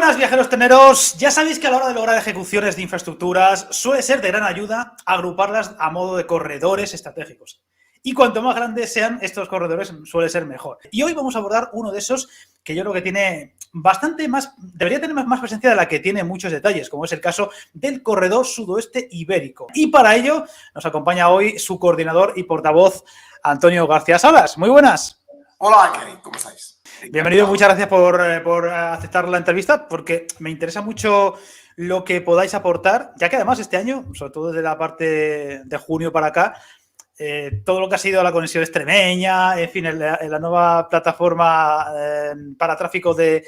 buenas, viajeros teneros. Ya sabéis que a la hora de lograr ejecuciones de infraestructuras suele ser de gran ayuda agruparlas a modo de corredores estratégicos. Y cuanto más grandes sean estos corredores, suele ser mejor. Y hoy vamos a abordar uno de esos que yo creo que tiene bastante más, debería tener más presencia de la que tiene muchos detalles, como es el caso del corredor sudoeste ibérico. Y para ello nos acompaña hoy su coordinador y portavoz, Antonio García Salas. Muy buenas. Hola, Kenny, ¿cómo estáis? Bienvenido, muchas gracias por aceptar la entrevista, porque me interesa mucho lo que podáis aportar, ya que además este año, sobre todo desde la parte de junio para acá, todo lo que ha sido la conexión extremeña, en fin, la nueva plataforma para tráfico de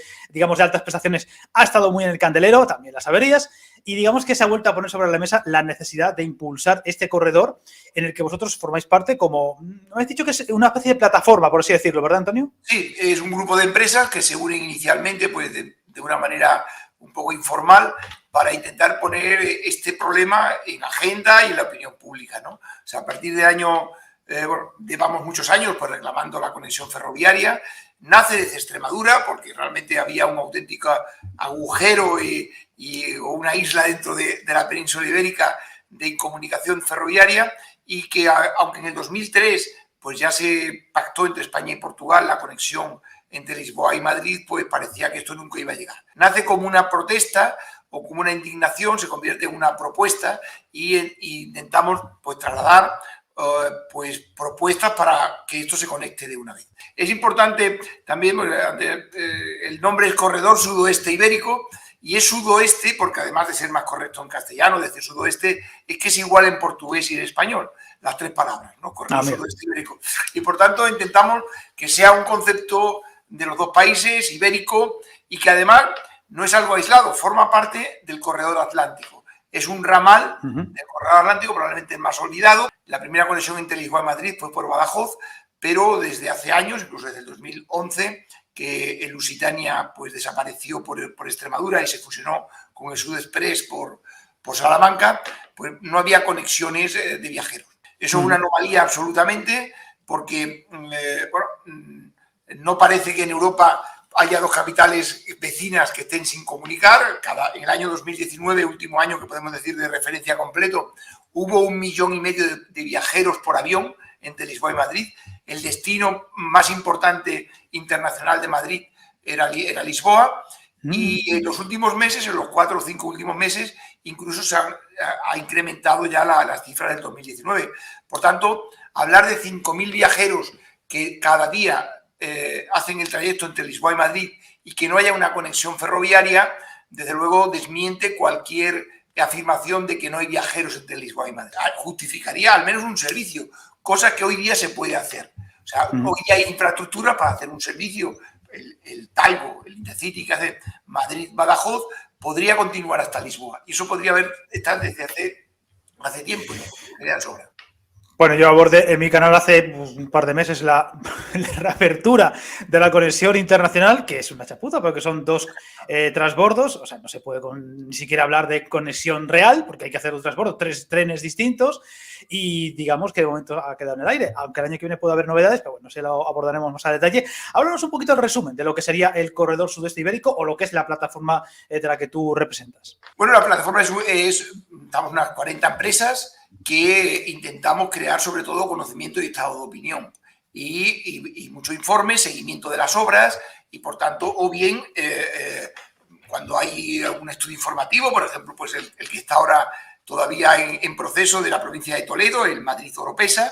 altas prestaciones ha estado muy en el candelero, también las averías, y digamos que se ha vuelto a poner sobre la mesa la necesidad de impulsar este corredor en el que vosotros formáis parte como, ¿no habéis dicho que es una especie de plataforma, por así decirlo, verdad, Antonio? Sí, es un grupo de empresas que se unen inicialmente pues, de una manera un poco informal para intentar poner este problema en agenda y en la opinión pública, ¿no? O sea, a partir de año, llevamos muchos años pues, reclamando la conexión ferroviaria. Nace desde Extremadura porque realmente había un auténtico agujero o una isla dentro de la península ibérica de incomunicación ferroviaria y que aunque en el 2003 pues ya se pactó entre España y Portugal la conexión entre Lisboa y Madrid, pues parecía que esto nunca iba a llegar. Nace como una protesta o como una indignación, se convierte en una propuesta y intentamos pues trasladar pues propuestas para que esto se conecte de una vez. Es importante también, el nombre es Corredor Sudoeste Ibérico y es sudoeste porque además de ser más correcto en castellano, decir sudoeste, es que es igual en portugués y en español, las tres palabras, ¿no? Corredor Sudoeste Ibérico. Y por tanto intentamos que sea un concepto de los dos países, ibérico, y que además no es algo aislado, forma parte del corredor atlántico. Es un ramal del corredor atlántico, probablemente el más olvidado. La primera conexión entre Lisboa y Madrid fue por Badajoz, pero desde hace años, incluso desde el 2011, que el Lusitania pues, desapareció por Extremadura y se fusionó con el Sud Express por Salamanca, pues no había conexiones de viajeros. Eso es una anomalía absolutamente, porque no parece que en Europa haya dos capitales vecinas que estén sin comunicar. En el año 2019, último año que podemos decir de referencia completo, hubo 1,5 millones de viajeros por avión entre Lisboa y Madrid. El destino más importante internacional de Madrid era Lisboa. Y en los últimos meses, en los 4 o 5 últimos meses, incluso se ha incrementado ya las cifras del 2019. Por tanto, hablar de 5.000 viajeros que cada día hacen el trayecto entre Lisboa y Madrid y que no haya una conexión ferroviaria, desde luego desmiente cualquier afirmación de que no hay viajeros entre Lisboa y Madrid. Justificaría al menos un servicio, cosa que hoy día se puede hacer. O sea, hoy hay infraestructura para hacer un servicio. El Talgo, el Intercity que hace Madrid-Badajoz, podría continuar hasta Lisboa. Y eso podría haber estado desde hace tiempo, ¿no? Porque sobra. Bueno, yo abordé en mi canal hace un par de meses la reapertura de la conexión internacional, que es una chapuza, porque son dos transbordos, o sea, no se puede ni siquiera hablar de conexión real, porque hay que hacer los transbordos, 3 trenes distintos, y digamos que de momento ha quedado en el aire, aunque el año que viene puede haber novedades, pero bueno, se lo abordaremos más a detalle. Háblanos un poquito del resumen de lo que sería el Corredor Sudeste Ibérico o lo que es la plataforma de la que tú representas. Bueno, la plataforma estamos unas 40 empresas que intentamos crear sobre todo conocimiento y estado de opinión y mucho informe, seguimiento de las obras y por tanto o bien cuando hay algún estudio informativo, por ejemplo, pues el que está ahora todavía en proceso de la provincia de Toledo, el Madrid-Oropesa,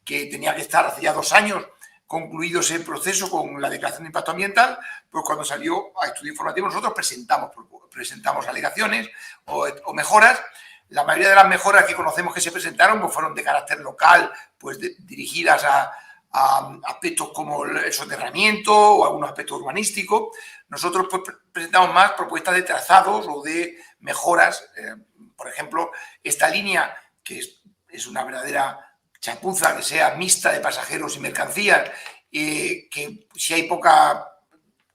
que tenía que estar hace ya 2 años concluido ese proceso con la declaración de impacto ambiental, pues cuando salió a estudio informativo nosotros presentamos alegaciones o mejoras. La mayoría de las mejoras que conocemos que se presentaron pues fueron de carácter local, pues dirigidas a aspectos como el soterramiento o algún aspecto urbanístico. Nosotros pues, presentamos más propuestas de trazados o de mejoras. Por ejemplo, esta línea, que es una verdadera chapuza, que sea mixta de pasajeros y mercancías, que si hay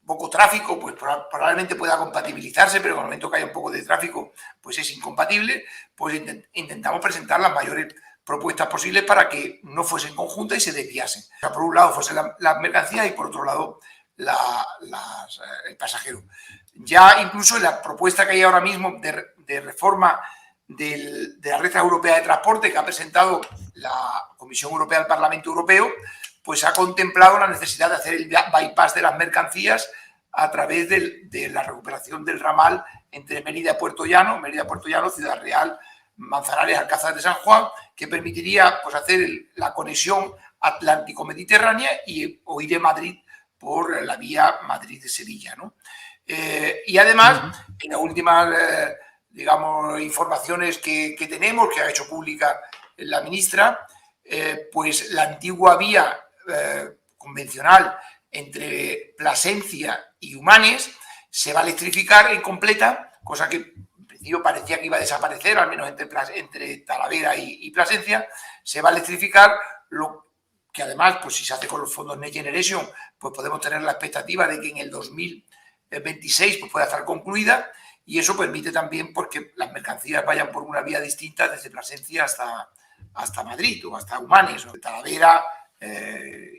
poco tráfico, pues probablemente pueda compatibilizarse, pero en el momento que haya un poco de tráfico, pues es incompatible, pues intentamos presentar las mayores propuestas posibles para que no fuesen conjuntas y se desviasen. O sea, por un lado fuesen las mercancías y por otro lado el pasajero. Ya incluso en la propuesta que hay ahora mismo de reforma de la Red Europea de Transporte que ha presentado la Comisión Europea al Parlamento Europeo, pues ha contemplado la necesidad de hacer el bypass de las mercancías a través de la recuperación del ramal entre Mérida y Puerto Llano, Ciudad Real, Manzanares, Alcázar de San Juan, que permitiría pues, hacer la conexión atlántico-mediterránea o ir de Madrid por la vía Madrid-Sevilla, ¿no? Y además, en las últimas, digamos, informaciones que tenemos, que ha hecho pública la ministra, pues la antigua vía convencional entre Plasencia y Humanes se va a electrificar en completa, cosa que en principio parecía que iba a desaparecer, al menos entre Talavera y Plasencia, se va a electrificar, lo que además, pues si se hace con los fondos Next Generation, pues podemos tener la expectativa de que en el 2026 pues, pueda estar concluida, y eso permite también pues, que las mercancías vayan por una vía distinta desde Plasencia hasta Madrid o hasta Humanes, o Talavera,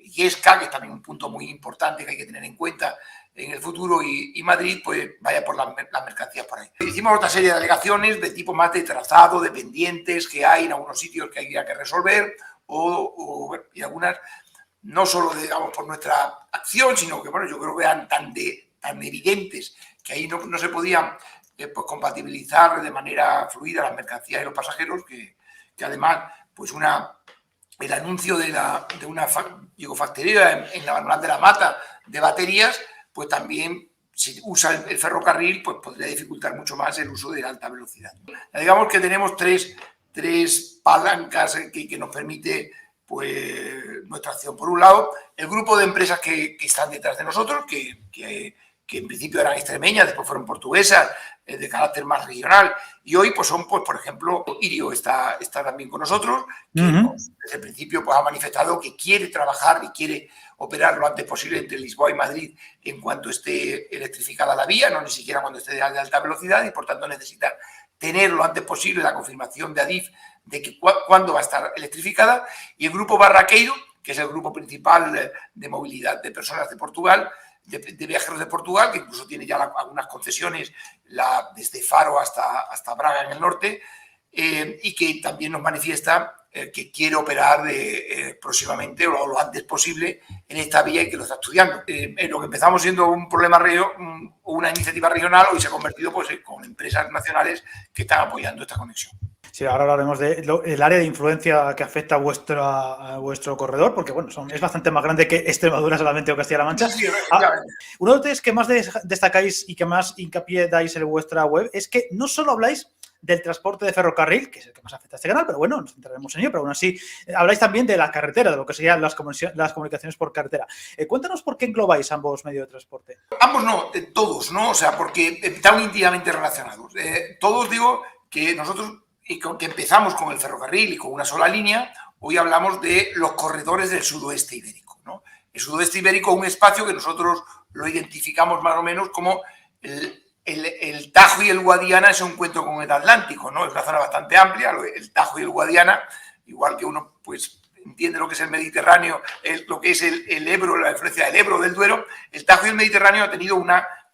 Illesca, que es también un punto muy importante que hay que tener en cuenta en el futuro, y Madrid, pues vaya por las mercancías por ahí. Hicimos otra serie de alegaciones de tipo más de trazado, de pendientes que hay en algunos sitios que había que resolver, y algunas, no solo digamos por nuestra acción, sino que bueno, yo creo que eran tan evidentes que ahí no se podían pues, compatibilizar de manera fluida las mercancías y los pasajeros, que además, pues el anuncio de una gigafactoría en la Barbaral de la Mata de baterías, pues también si usa el ferrocarril, pues podría dificultar mucho más el uso de la alta velocidad. Digamos que tenemos tres palancas que nos permite pues, nuestra acción. Por un lado, el grupo de empresas que están detrás de nosotros, que en principio eran extremeñas, después fueron portuguesas, de carácter más regional, y hoy pues son, pues por ejemplo, Irio está también con nosotros, que desde el principio pues, ha manifestado que quiere trabajar y quiere operar lo antes posible entre Lisboa y Madrid en cuanto esté electrificada la vía, no ni siquiera cuando esté de alta velocidad, y por tanto necesita tener lo antes posible la confirmación de Adif de que cuándo va a estar electrificada. Y el grupo Barraqueiro, que es el grupo principal de movilidad de personas de Portugal, de viajeros de Portugal, que incluso tiene ya algunas concesiones desde Faro hasta Braga en el norte, y que también nos manifiesta que quiere operar próximamente o lo antes posible en esta vía y que lo está estudiando. Lo que empezamos siendo un problema una iniciativa regional, hoy se ha convertido pues, con empresas nacionales que están apoyando esta conexión. Sí, ahora hablaremos del área de influencia que afecta a vuestro corredor, porque bueno, es bastante más grande que Extremadura solamente o Castilla-La Mancha. Sí, uno de los temas que más destacáis y que más hincapié dais en vuestra web es que no solo habláis del transporte de ferrocarril, que es el que más afecta a este canal, pero bueno, nos centraremos en ello, pero aún así habláis también de la carretera, de lo que serían las comunicaciones por carretera. Cuéntanos por qué englobáis ambos medios de transporte. Ambos no, todos, ¿no? O sea, porque están íntimamente relacionados. Todos digo que nosotros que empezamos con el ferrocarril y con una sola línea, hoy hablamos de los corredores del sudoeste ibérico, ¿no? El sudoeste ibérico es un espacio que nosotros lo identificamos más o menos como el Tajo y el Guadiana, ese encuentro con el Atlántico, ¿no? Es una zona bastante amplia, el Tajo y el Guadiana, igual que uno pues entiende lo que es el Mediterráneo, lo que es el Ebro, la influencia del Ebro, del Duero. El Tajo y el Mediterráneo ha tenido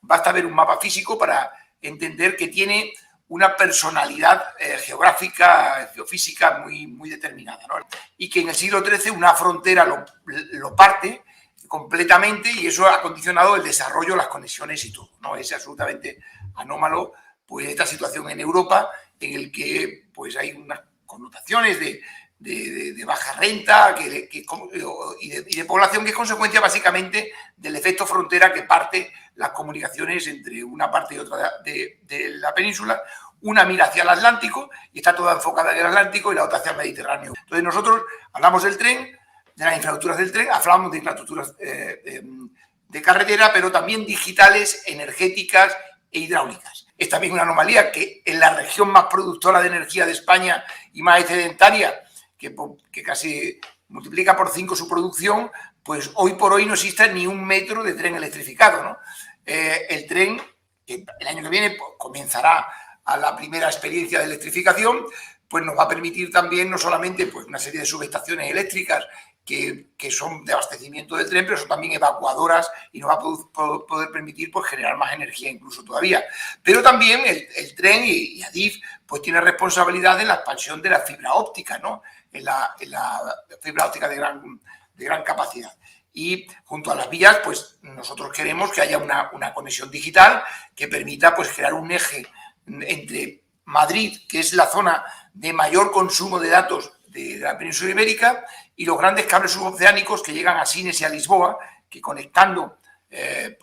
basta ver un mapa físico para entender que tiene una personalidad geográfica, geofísica muy determinada, ¿no? Y que en el siglo XIII una frontera lo parte completamente y eso ha condicionado el desarrollo, las conexiones y todo, ¿no? Es absolutamente anómalo pues, esta situación en Europa en el que pues, hay unas connotaciones de baja renta y de población que es consecuencia básicamente del efecto frontera que parte las comunicaciones entre una parte y otra de la península. Una mira hacia el Atlántico y está toda enfocada en el Atlántico y la otra hacia el Mediterráneo. Entonces nosotros hablamos del tren, de las infraestructuras del tren, hablamos de infraestructuras de carretera, pero también digitales, energéticas e hidráulicas. Es también una anomalía que en la región más productora de energía de España y más excedentaria, que casi multiplica por 5 su producción, pues hoy por hoy no existe ni un metro de tren electrificado, ¿no? El tren, que el año que viene pues, comenzará a la primera experiencia de electrificación, pues nos va a permitir también no solamente pues, una serie de subestaciones eléctricas que son de abastecimiento del tren, pero son también evacuadoras y nos va a poder permitir pues, generar más energía incluso todavía. Pero también el tren y Adif pues, tiene responsabilidad en la expansión de la fibra óptica, ¿no? en la fibra óptica de gran capacidad. Y junto a las vías, pues nosotros queremos que haya una conexión digital que permita pues, crear un eje entre Madrid, que es la zona de mayor consumo de datos de la península ibérica, y los grandes cables suboceánicos que llegan a Sines y a Lisboa, que conectando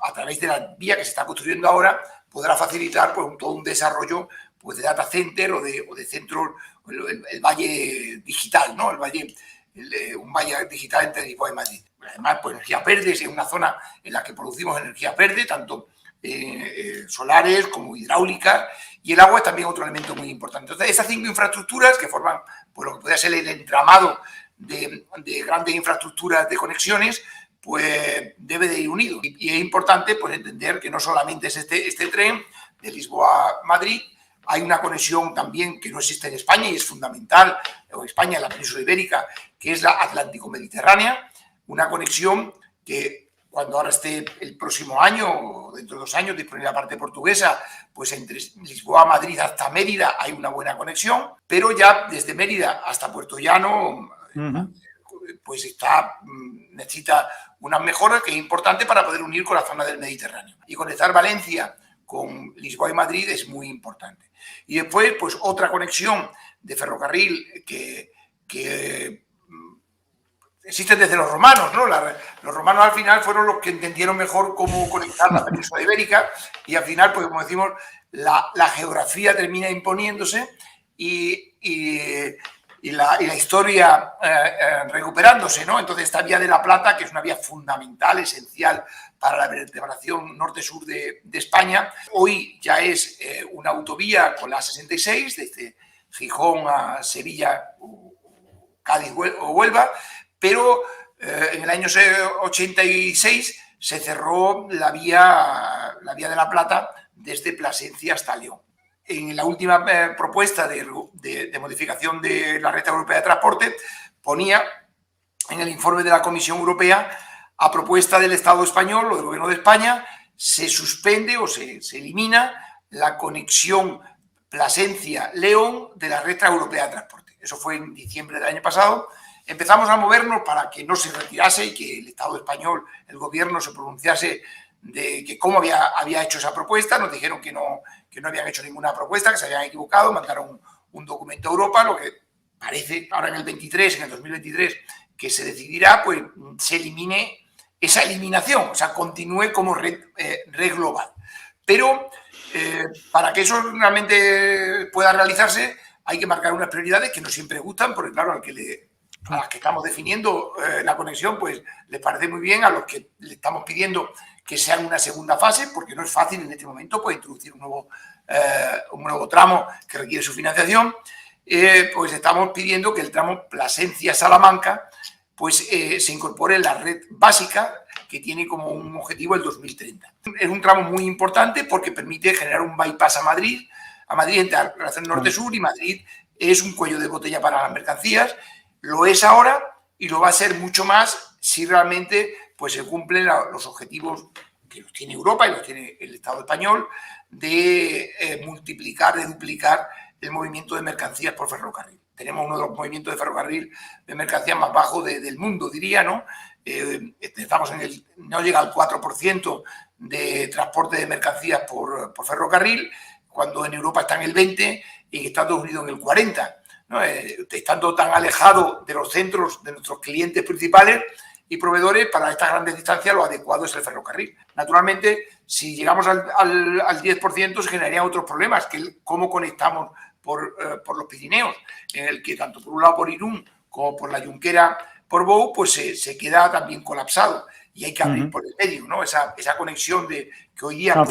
a través de la vía que se está construyendo ahora, podrá facilitar pues, todo un desarrollo pues, de data center o de centro, el valle digital, ¿no? Un valle digital entre Lisboa y Madrid. Además, pues energías verdes, es una zona en la que producimos energías verdes, tanto solares como hidráulicas, y el agua es también otro elemento muy importante. Entonces, esas 5 infraestructuras que forman pues, lo que podría ser el entramado de grandes infraestructuras de conexiones, pues debe de ir unido. Y es importante pues, entender que no solamente es este tren de Lisboa a Madrid, hay una conexión también que no existe en España y es fundamental, en España, en la península ibérica, que es la Atlántico-Mediterránea, una conexión que cuando ahora esté el próximo año o dentro de 2 años disponible la parte portuguesa, pues entre Lisboa, Madrid hasta Mérida hay una buena conexión, pero ya desde Mérida hasta Puerto Llano pues necesita unas mejoras que es importante para poder unir con la zona del Mediterráneo. Y conectar Valencia con Lisboa y Madrid es muy importante. Y después, pues otra conexión de ferrocarril que existen desde los romanos, ¿no? Los romanos al final fueron los que entendieron mejor cómo conectar la península ibérica y al final, pues como decimos, la geografía termina imponiéndose y la historia recuperándose, ¿no? Entonces esta vía de la Plata, que es una vía fundamental, esencial para la vertebración norte-sur de España, hoy ya es una autovía con la 66, desde Gijón a Sevilla, Cádiz o Huelva, pero en el año 86 se cerró la vía de la Plata desde Plasencia hasta León. En la última propuesta de modificación de la Red Europea de Transporte ponía en el informe de la Comisión Europea, a propuesta del Estado español o del Gobierno de España, se suspende o se elimina la conexión Plasencia-León de la Red Europea de Transporte. Eso fue en diciembre del año pasado. Empezamos a movernos para que no se retirase y que el Estado español, el Gobierno, se pronunciase de que cómo había hecho esa propuesta. Nos dijeron que no habían hecho ninguna propuesta, que se habían equivocado, mandaron un documento a Europa, lo que parece ahora en el 2023, que se decidirá, pues se elimine esa eliminación, o sea, continúe como red global. Pero para que eso realmente pueda realizarse, hay que marcar unas prioridades que no siempre gustan, porque claro, a las que estamos definiendo la conexión, pues les parece muy bien, a los que le estamos pidiendo que sea una segunda fase, porque no es fácil en este momento pues, introducir un nuevo tramo que requiere su financiación, pues estamos pidiendo que el tramo Plasencia-Salamanca pues, se incorpore en la red básica que tiene como un objetivo el 2030. Es un tramo muy importante porque permite generar un bypass a Madrid entre la relación norte-sur, y Madrid es un cuello de botella para las mercancías. Lo es ahora y lo va a ser mucho más si realmente pues, se cumplen los objetivos que los tiene Europa y los tiene el Estado español de multiplicar, de duplicar el movimiento de mercancías por ferrocarril. Tenemos uno de los movimientos de ferrocarril de mercancías más bajos del mundo, diría, ¿no? Estamos no llega al 4% de transporte de mercancías por ferrocarril, cuando en Europa está en el 20% y en Estados Unidos en el 40%. ¿no? Estando tan alejado de los centros de nuestros clientes principales y proveedores, para estas grandes distancias lo adecuado es el ferrocarril. Naturalmente, si llegamos al 10%, se generarían otros problemas, que es cómo conectamos por los Pirineos, en el que tanto por un lado por Irún como por la Junquera por Bou, pues se queda también colapsado. Y hay que abrir por el medio, ¿no? Esa conexión que hoy día ya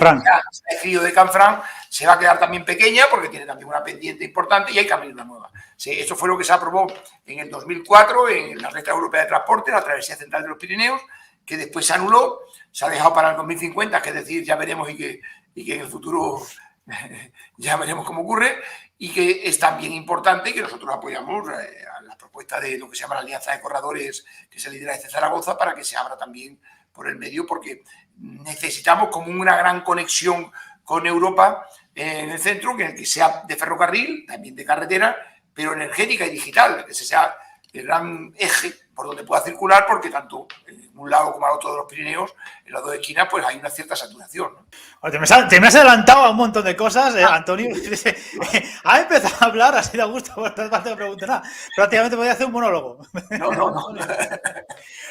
se ha decidido de Canfranc se va a quedar también pequeña porque tiene también una pendiente importante y hay que abrir una nueva. Eso fue lo que se aprobó en el 2004 en la Red Europea de Transporte, la travesía central de los Pirineos, que después se anuló, se ha dejado para el 2050, que es decir, ya veremos y que en el futuro ya veremos cómo ocurre, y que es también importante que nosotros apoyamos a la propuesta de lo que se llama la Alianza de Corredores, que se lidera desde Zaragoza, para que se abra también por el medio, porque necesitamos como una gran conexión con Europa en el centro, que sea de ferrocarril, también de carretera, pero energética y digital, que ese sea el gran eje por donde pueda circular, porque tanto en un lado como al otro de los Pirineos, en las dos esquinas, pues hay una cierta saturación, ¿no? Bueno, te me has adelantado a un montón de cosas, Antonio. Ha empezado a hablar así de gusto, no te hace que pregunte nada. Prácticamente podía hacer un monólogo. No. Bueno,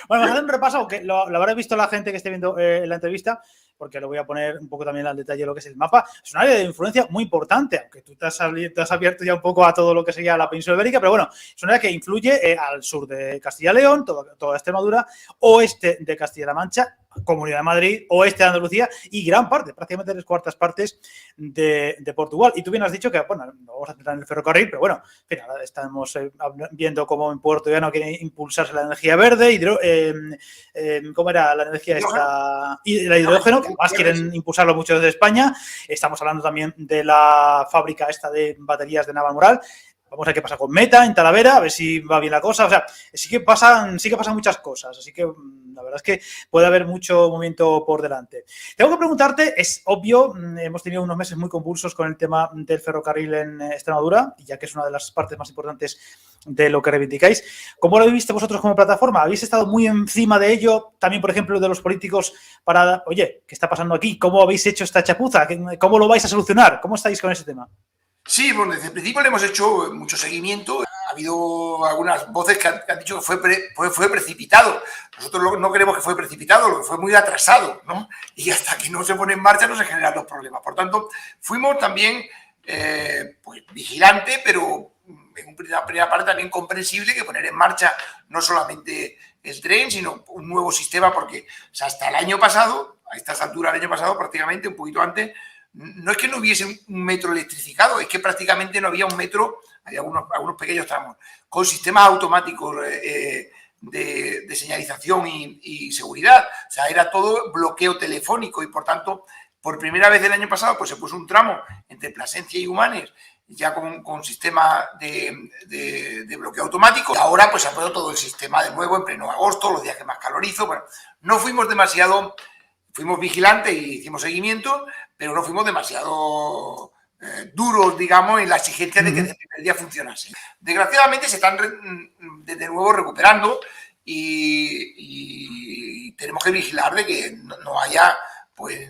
vamos a hacer un repaso, que lo habrá visto la gente que esté viendo la entrevista, porque lo voy a poner un poco también al detalle de lo que es el mapa. Es un área de influencia muy importante, aunque tú te has abierto ya un poco a todo lo que sería la península ibérica, pero bueno, es un área que influye al sur de Castilla y León, toda Extremadura, oeste de Castilla-La Mancha, Comunidad de Madrid, oeste de Andalucía y gran parte, prácticamente 3/4 partes de Portugal. Y tú bien has dicho que, bueno, no vamos a centrar en el ferrocarril, pero bueno, en fin, ahora estamos viendo cómo en Puerto Llano quiere impulsarse la energía verde, ¿cómo era la energía esta? Y el hidrógeno, que además quieren impulsarlo mucho desde España. Estamos hablando también de la fábrica esta de baterías de Navalmoral. Vamos a ver qué pasa con Meta en Talavera, a ver si va bien la cosa. O sea, sí que pasan muchas cosas. Así que la verdad es que puede haber mucho movimiento por delante. Tengo que preguntarte, es obvio, hemos tenido unos meses muy convulsos con el tema del ferrocarril en Extremadura, ya que es una de las partes más importantes de lo que reivindicáis. ¿Cómo lo viviste vosotros como plataforma? ¿Habéis estado muy encima de ello? También, por ejemplo, de los políticos para, oye, ¿qué está pasando aquí? ¿Cómo habéis hecho esta chapuza? ¿Cómo lo vais a solucionar? ¿Cómo estáis con ese tema? Sí, bueno, desde el principio le hemos hecho mucho seguimiento. Ha habido algunas voces que han dicho que fue precipitado. Nosotros no creemos que fue precipitado, lo que fue muy atrasado, ¿no? Y hasta que no se pone en marcha no se generan los problemas. Por tanto, fuimos también pues, vigilantes, pero en una primera parte también comprensible que poner en marcha no solamente el tren, sino un nuevo sistema, porque o sea, hasta el año pasado, a estas alturas del año pasado, prácticamente un poquito antes, no es que no hubiese un metro electrificado, es que prácticamente no había un metro, hay algunos pequeños tramos, con sistemas automáticos de señalización y seguridad. O sea, era todo bloqueo telefónico y, por tanto, por primera vez el año pasado, pues se puso un tramo entre Plasencia y Humanes, ya con sistema de bloqueo automático. Y ahora, pues se ha puesto todo el sistema de nuevo en pleno agosto, los días que más calorizo. Bueno, no fuimos demasiado... Fuimos vigilantes y hicimos seguimiento, pero no fuimos demasiado duros, digamos, en la exigencia de que desde el primer día funcionase. Desgraciadamente se están de nuevo recuperando y tenemos que vigilar de que no haya pues,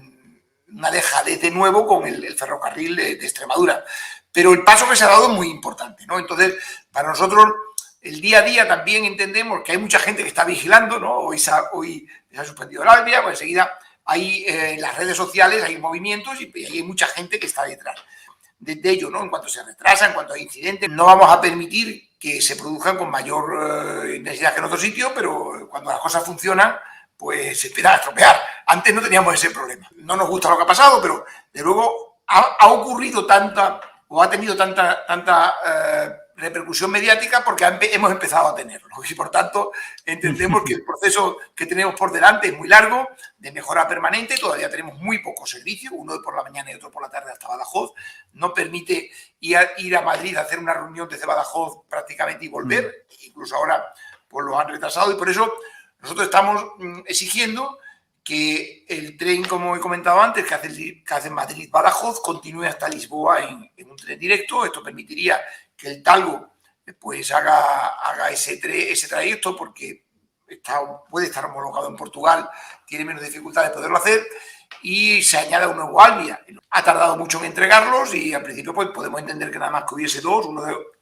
una dejadez de nuevo con el ferrocarril de Extremadura. Pero el paso que se ha dado es muy importante, ¿no? Entonces, para nosotros... El día a día también entendemos que hay mucha gente que está vigilando, ¿no? Hoy se ha suspendido el Albia, pues enseguida hay en las redes sociales hay movimientos y hay mucha gente que está detrás de ello, ¿no? En cuanto se retrasa, en cuanto hay incidentes, no vamos a permitir que se produzcan con mayor intensidad que en otros sitios, pero cuando las cosas funcionan, pues se empiezan a estropear. Antes no teníamos ese problema. No nos gusta lo que ha pasado, pero de luego ha ocurrido tanta o ha tenido tanta repercusión mediática porque hemos empezado a tenerlo y por tanto entendemos que el proceso que tenemos por delante es muy largo, de mejora permanente, todavía tenemos muy pocos servicios, uno por la mañana y otro por la tarde hasta Badajoz, no permite ir a Madrid a hacer una reunión desde Badajoz prácticamente y volver, incluso ahora pues lo han retrasado y por eso nosotros estamos exigiendo que el tren, como he comentado antes, que hace Madrid-Badajoz, continúe hasta Lisboa en un tren directo. Esto permitiría que el Talgo pues haga ese trayecto porque puede estar homologado en Portugal, tiene menos dificultad de poderlo hacer y se añade un nuevo Albia. Ha tardado mucho en entregarlos y al principio pues podemos entender que nada más que hubiese dos,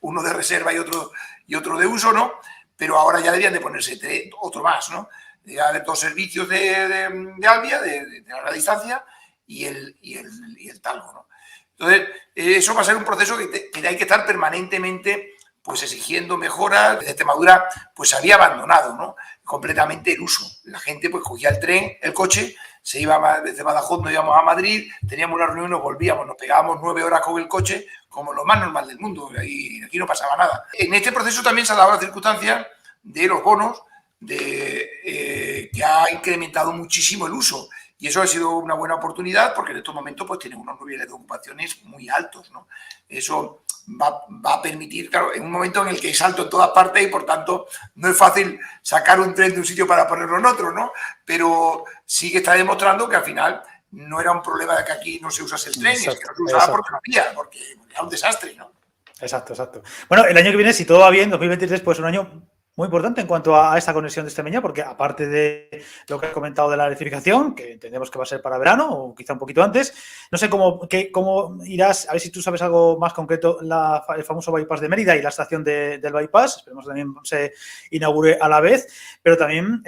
uno de reserva y otro de uso, ¿no? Pero ahora ya deberían de ponerse otro más, ¿no? De haber dos servicios de Albia, de larga distancia, y el Talgo, ¿no? Entonces, eso va a ser un proceso que hay que estar permanentemente pues exigiendo mejoras. Desde Extremadura pues se había abandonado, ¿no? Completamente el uso. La gente pues cogía el tren, el coche, se iba desde Badajoz, nos íbamos a Madrid, teníamos una reunión, nos volvíamos, nos pegábamos 9 horas con el coche, como lo más normal del mundo, y aquí no pasaba nada. En este proceso también se ha dado la circunstancia de los bonos, que ha incrementado muchísimo el uso Y eso ha sido una buena oportunidad porque en estos momentos pues tienen unos niveles de ocupaciones muy altos, ¿no? Eso va a permitir, claro, en un momento en el que es alto en todas partes y por tanto no es fácil sacar un tren de un sitio para ponerlo en otro, ¿no? Pero sí que está demostrando que al final no era un problema de que aquí no se usase el tren, es que no se usaba porque no había, porque era un desastre, ¿no? Exacto, exacto. Bueno, el año que viene, si todo va bien, 2023, pues un año muy importante en cuanto a esta conexión de Extremeña, porque aparte de lo que has comentado de la electrificación, que entendemos que va a ser para verano o quizá un poquito antes, no sé cómo irás, a ver si tú sabes algo más concreto, el famoso bypass de Mérida y la estación del bypass, esperemos que también se inaugure a la vez, pero también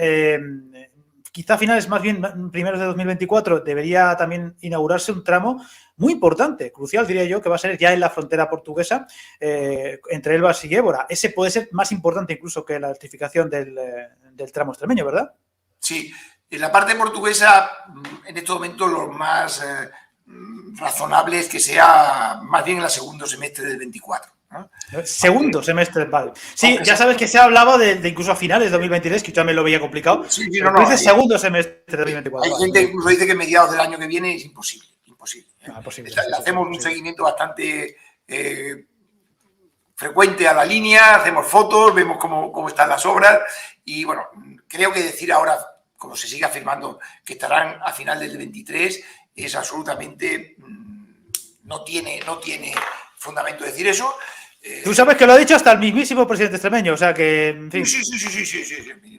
quizá a finales, más bien primeros de 2024, debería también inaugurarse un tramo muy importante, crucial diría yo, que va a ser ya en la frontera portuguesa entre Elvas y Évora. Ese puede ser más importante incluso que la electrificación del tramo extremeño, ¿verdad? Sí, en la parte portuguesa, en estos momentos lo más razonable es que sea más bien en el segundo semestre del 24. ¿no? Segundo semestre, vale. Sí, ya sabes que se hablaba de incluso a finales de 2023, que yo también lo veía complicado. Sí, pero no, dices segundo semestre de 2024. Hay gente que incluso dice que mediados del año que viene es imposible. Posible, Le hacemos un seguimiento bastante frecuente a la línea, hacemos fotos, vemos cómo están las obras y bueno, creo que decir ahora, como se sigue afirmando, que estarán a final del 23 es absolutamente, no tiene fundamento decir eso. Tú sabes que lo ha dicho hasta el mismísimo presidente extremeño, o sea que, en fin. Sí,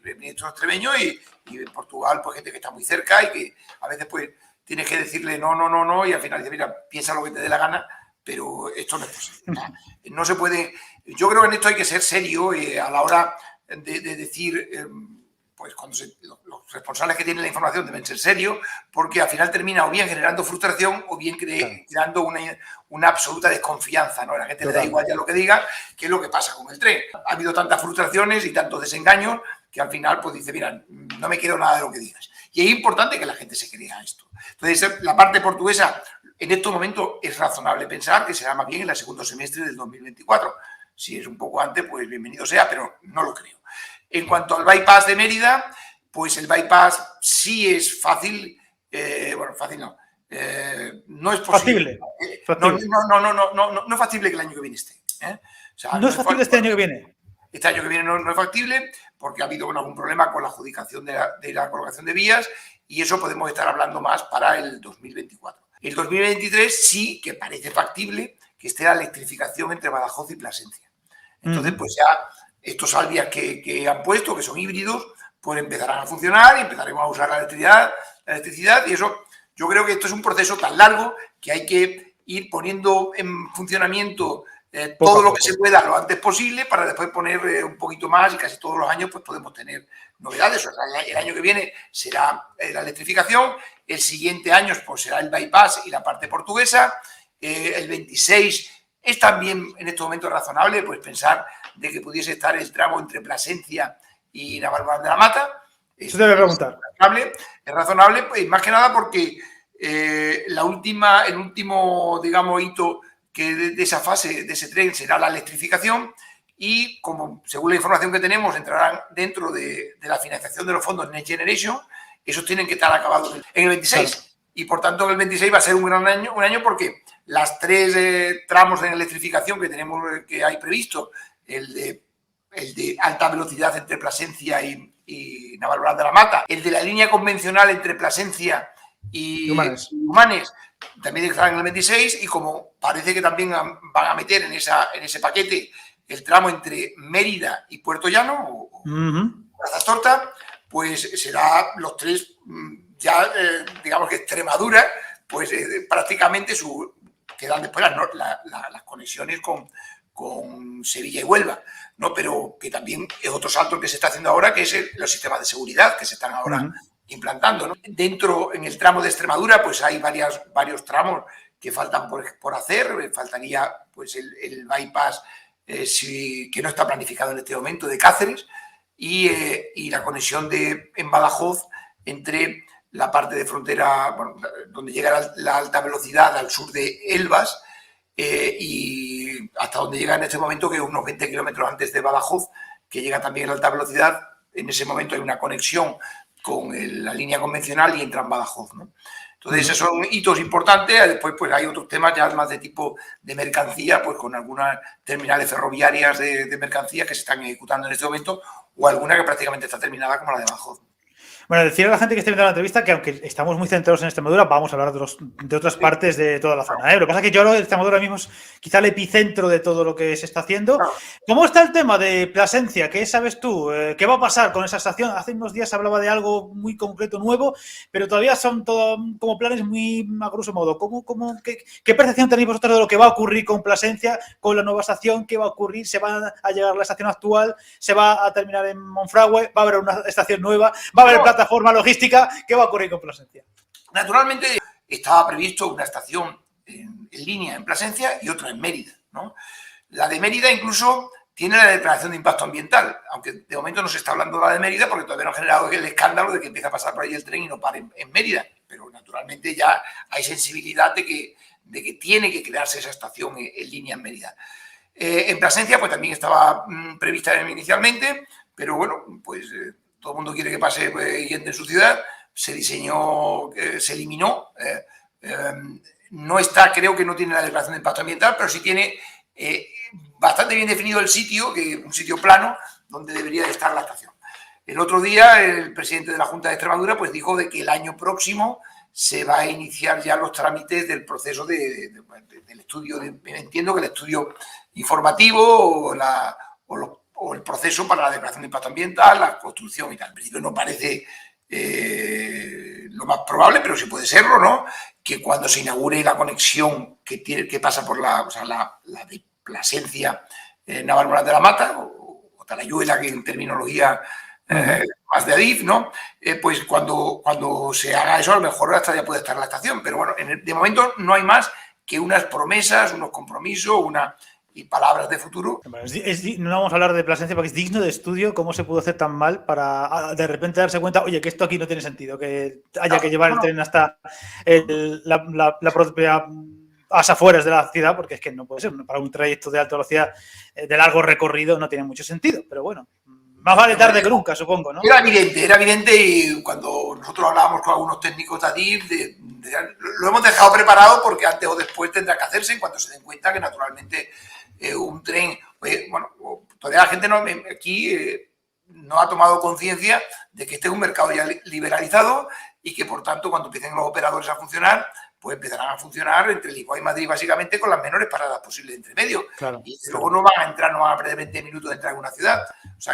el ministro extremeño y en Portugal, pues gente que está muy cerca y que a veces pues tienes que decirle no y al final dice, mira, piensa lo que te dé la gana, pero esto no es posible. No se puede. Yo creo que en esto hay que ser serio a la hora de decir, pues cuando los responsables que tienen la información deben ser serios, porque al final termina o bien generando frustración o bien creando una absoluta desconfianza, ¿no? A la gente le da igual ya lo que diga, que es lo que pasa con el tren. Ha habido tantas frustraciones y tantos desengaños que al final pues dice, mira, no me quiero nada de lo que digas. Y es importante que la gente se crea esto. Entonces, la parte portuguesa, en estos momentos es razonable pensar que será más bien en el segundo semestre del 2024. Si es un poco antes, pues bienvenido sea, pero no lo creo. En cuanto al bypass de Mérida, pues el bypass sí es fácil, fácil no, no es posible. Factible. No es factible que el año que viene esté. O sea, no es factible este año que viene. Este año que viene no es factible porque ha habido algún problema con la adjudicación de la colocación de vías y eso podemos estar hablando más para el 2024. El 2023 sí que parece factible que esté la electrificación entre Badajoz y Plasencia. Entonces, pues ya estos Alvias que han puesto, que son híbridos, pues empezarán a funcionar y empezaremos a usar la electricidad y eso, yo creo que esto es un proceso tan largo que hay que ir poniendo en funcionamiento todo lo que se pueda lo antes posible para después poner un poquito más y casi todos los años pues podemos tener novedades. O sea, el año que viene será la electrificación, el siguiente año pues será el bypass y la parte portuguesa, el 26 es también en estos momentos razonable pues pensar de que pudiese estar el tramo entre Plasencia y Navalmoral de la Mata. Eso te voy a preguntar. Es razonable, pues, más que nada porque el último, digamos, hito que de esa fase, de ese tren, será la electrificación y, como según la información que tenemos, entrarán dentro de la financiación de los fondos Next Generation, esos tienen que estar acabados en el 26. Claro. Y, por tanto, en el 26 va a ser un año porque las tres tramos de electrificación que tenemos, que hay previsto, el de alta velocidad entre Plasencia y Navalmoral de la Mata, el de la línea convencional entre Plasencia y Humanes, también estarán en el 26 y como parece que también van a meter en ese paquete el tramo entre Mérida y Puerto Llano o Plazas Torta, pues será los tres ya, digamos que Extremadura, pues prácticamente quedan después las conexiones con Sevilla y Huelva, ¿no? Pero que también es otro salto que se está haciendo ahora, que es los sistemas de seguridad que se están ahora implantando, ¿no? Dentro, en el tramo de Extremadura, pues hay varios tramos que faltan por hacer. Faltaría pues el bypass que no está planificado en este momento de Cáceres y la conexión en Badajoz entre la parte de frontera, bueno, donde llega la alta velocidad al sur de Elvas y hasta donde llega en este momento, que es unos 20 kilómetros antes de Badajoz, que llega también la alta velocidad. En ese momento hay una conexión la línea convencional y entra en Badajoz, ¿no? Entonces, esos son hitos importantes. Después, pues hay otros temas ya más de tipo de mercancía, pues con algunas terminales ferroviarias de mercancía que se están ejecutando en este momento, o alguna que prácticamente está terminada, como la de Badajoz. Bueno, decir a la gente que esté viendo la entrevista que aunque estamos muy centrados en Extremadura, vamos a hablar de otras partes de toda la zona. Lo que pasa es que yo hablo de Extremadura mismo es quizá el epicentro de todo lo que se está haciendo. ¿Cómo está el tema de Plasencia? ¿Qué sabes tú? ¿Qué va a pasar con esa estación? Hace unos días se hablaba de algo muy concreto, nuevo, pero todavía son todo como planes muy a grosso modo. ¿Qué percepción tenéis vosotros de lo que va a ocurrir con Plasencia, con la nueva estación? ¿Qué va a ocurrir? ¿Se va a llegar a la estación actual? ¿Se va a terminar en Monfragüe? ¿Va a haber una estación nueva? ¿Va a haber plataforma logística? ¿Qué va a ocurrir con Plasencia? Naturalmente estaba previsto una estación en línea en Plasencia y otra en Mérida, ¿no? La de Mérida incluso tiene la declaración de impacto ambiental, aunque de momento no se está hablando de la de Mérida porque todavía no ha generado el escándalo de que empieza a pasar por ahí el tren y no pare en Mérida, pero naturalmente ya hay sensibilidad de que tiene que crearse esa estación en línea en Mérida. En Plasencia pues también estaba prevista inicialmente, pero bueno, pues todo el mundo quiere que pase gente en su ciudad, se diseñó, se eliminó, no está, creo que no tiene la declaración de impacto ambiental, pero sí tiene bastante bien definido el sitio, un sitio plano, donde debería de estar la estación. El otro día el presidente de la Junta de Extremadura pues dijo de que el año próximo se va a iniciar ya los trámites del proceso del estudio, entiendo que el estudio informativo o el proceso para la declaración de impacto ambiental, la construcción y tal. En principio no parece lo más probable, pero sí puede serlo, ¿no? Que cuando se inaugure la conexión que pasa por la de Plasencia, Navalmoral de la Mata, o Talayuela, que en terminología más de Adif, ¿no? Pues cuando se haga eso, a lo mejor hasta ya puede estar la estación. Pero bueno, de momento no hay más que unas promesas, unos compromisos, y palabras de futuro. No vamos a hablar de Plasencia porque es digno de estudio cómo se pudo hacer tan mal para de repente darse cuenta, oye, que esto aquí no tiene sentido, que haya que llevar el tren hasta la propia a las afueras de la ciudad, porque es que no puede ser, para un trayecto de alta velocidad de largo recorrido no tiene mucho sentido, pero bueno, más vale tarde que nunca, supongo, ¿no? Era evidente y cuando nosotros hablábamos con algunos técnicos de Adif, lo hemos dejado preparado porque antes o después tendrá que hacerse en cuanto se den cuenta que naturalmente un tren, bueno, todavía la gente aquí no ha tomado conciencia de que este es un mercado ya liberalizado y que por tanto cuando empiecen los operadores a funcionar, pues empezarán a funcionar entre Lisboa y Madrid básicamente con las menores paradas posibles entre medio. Claro, y luego no van a perder 20 minutos de entrar en una ciudad.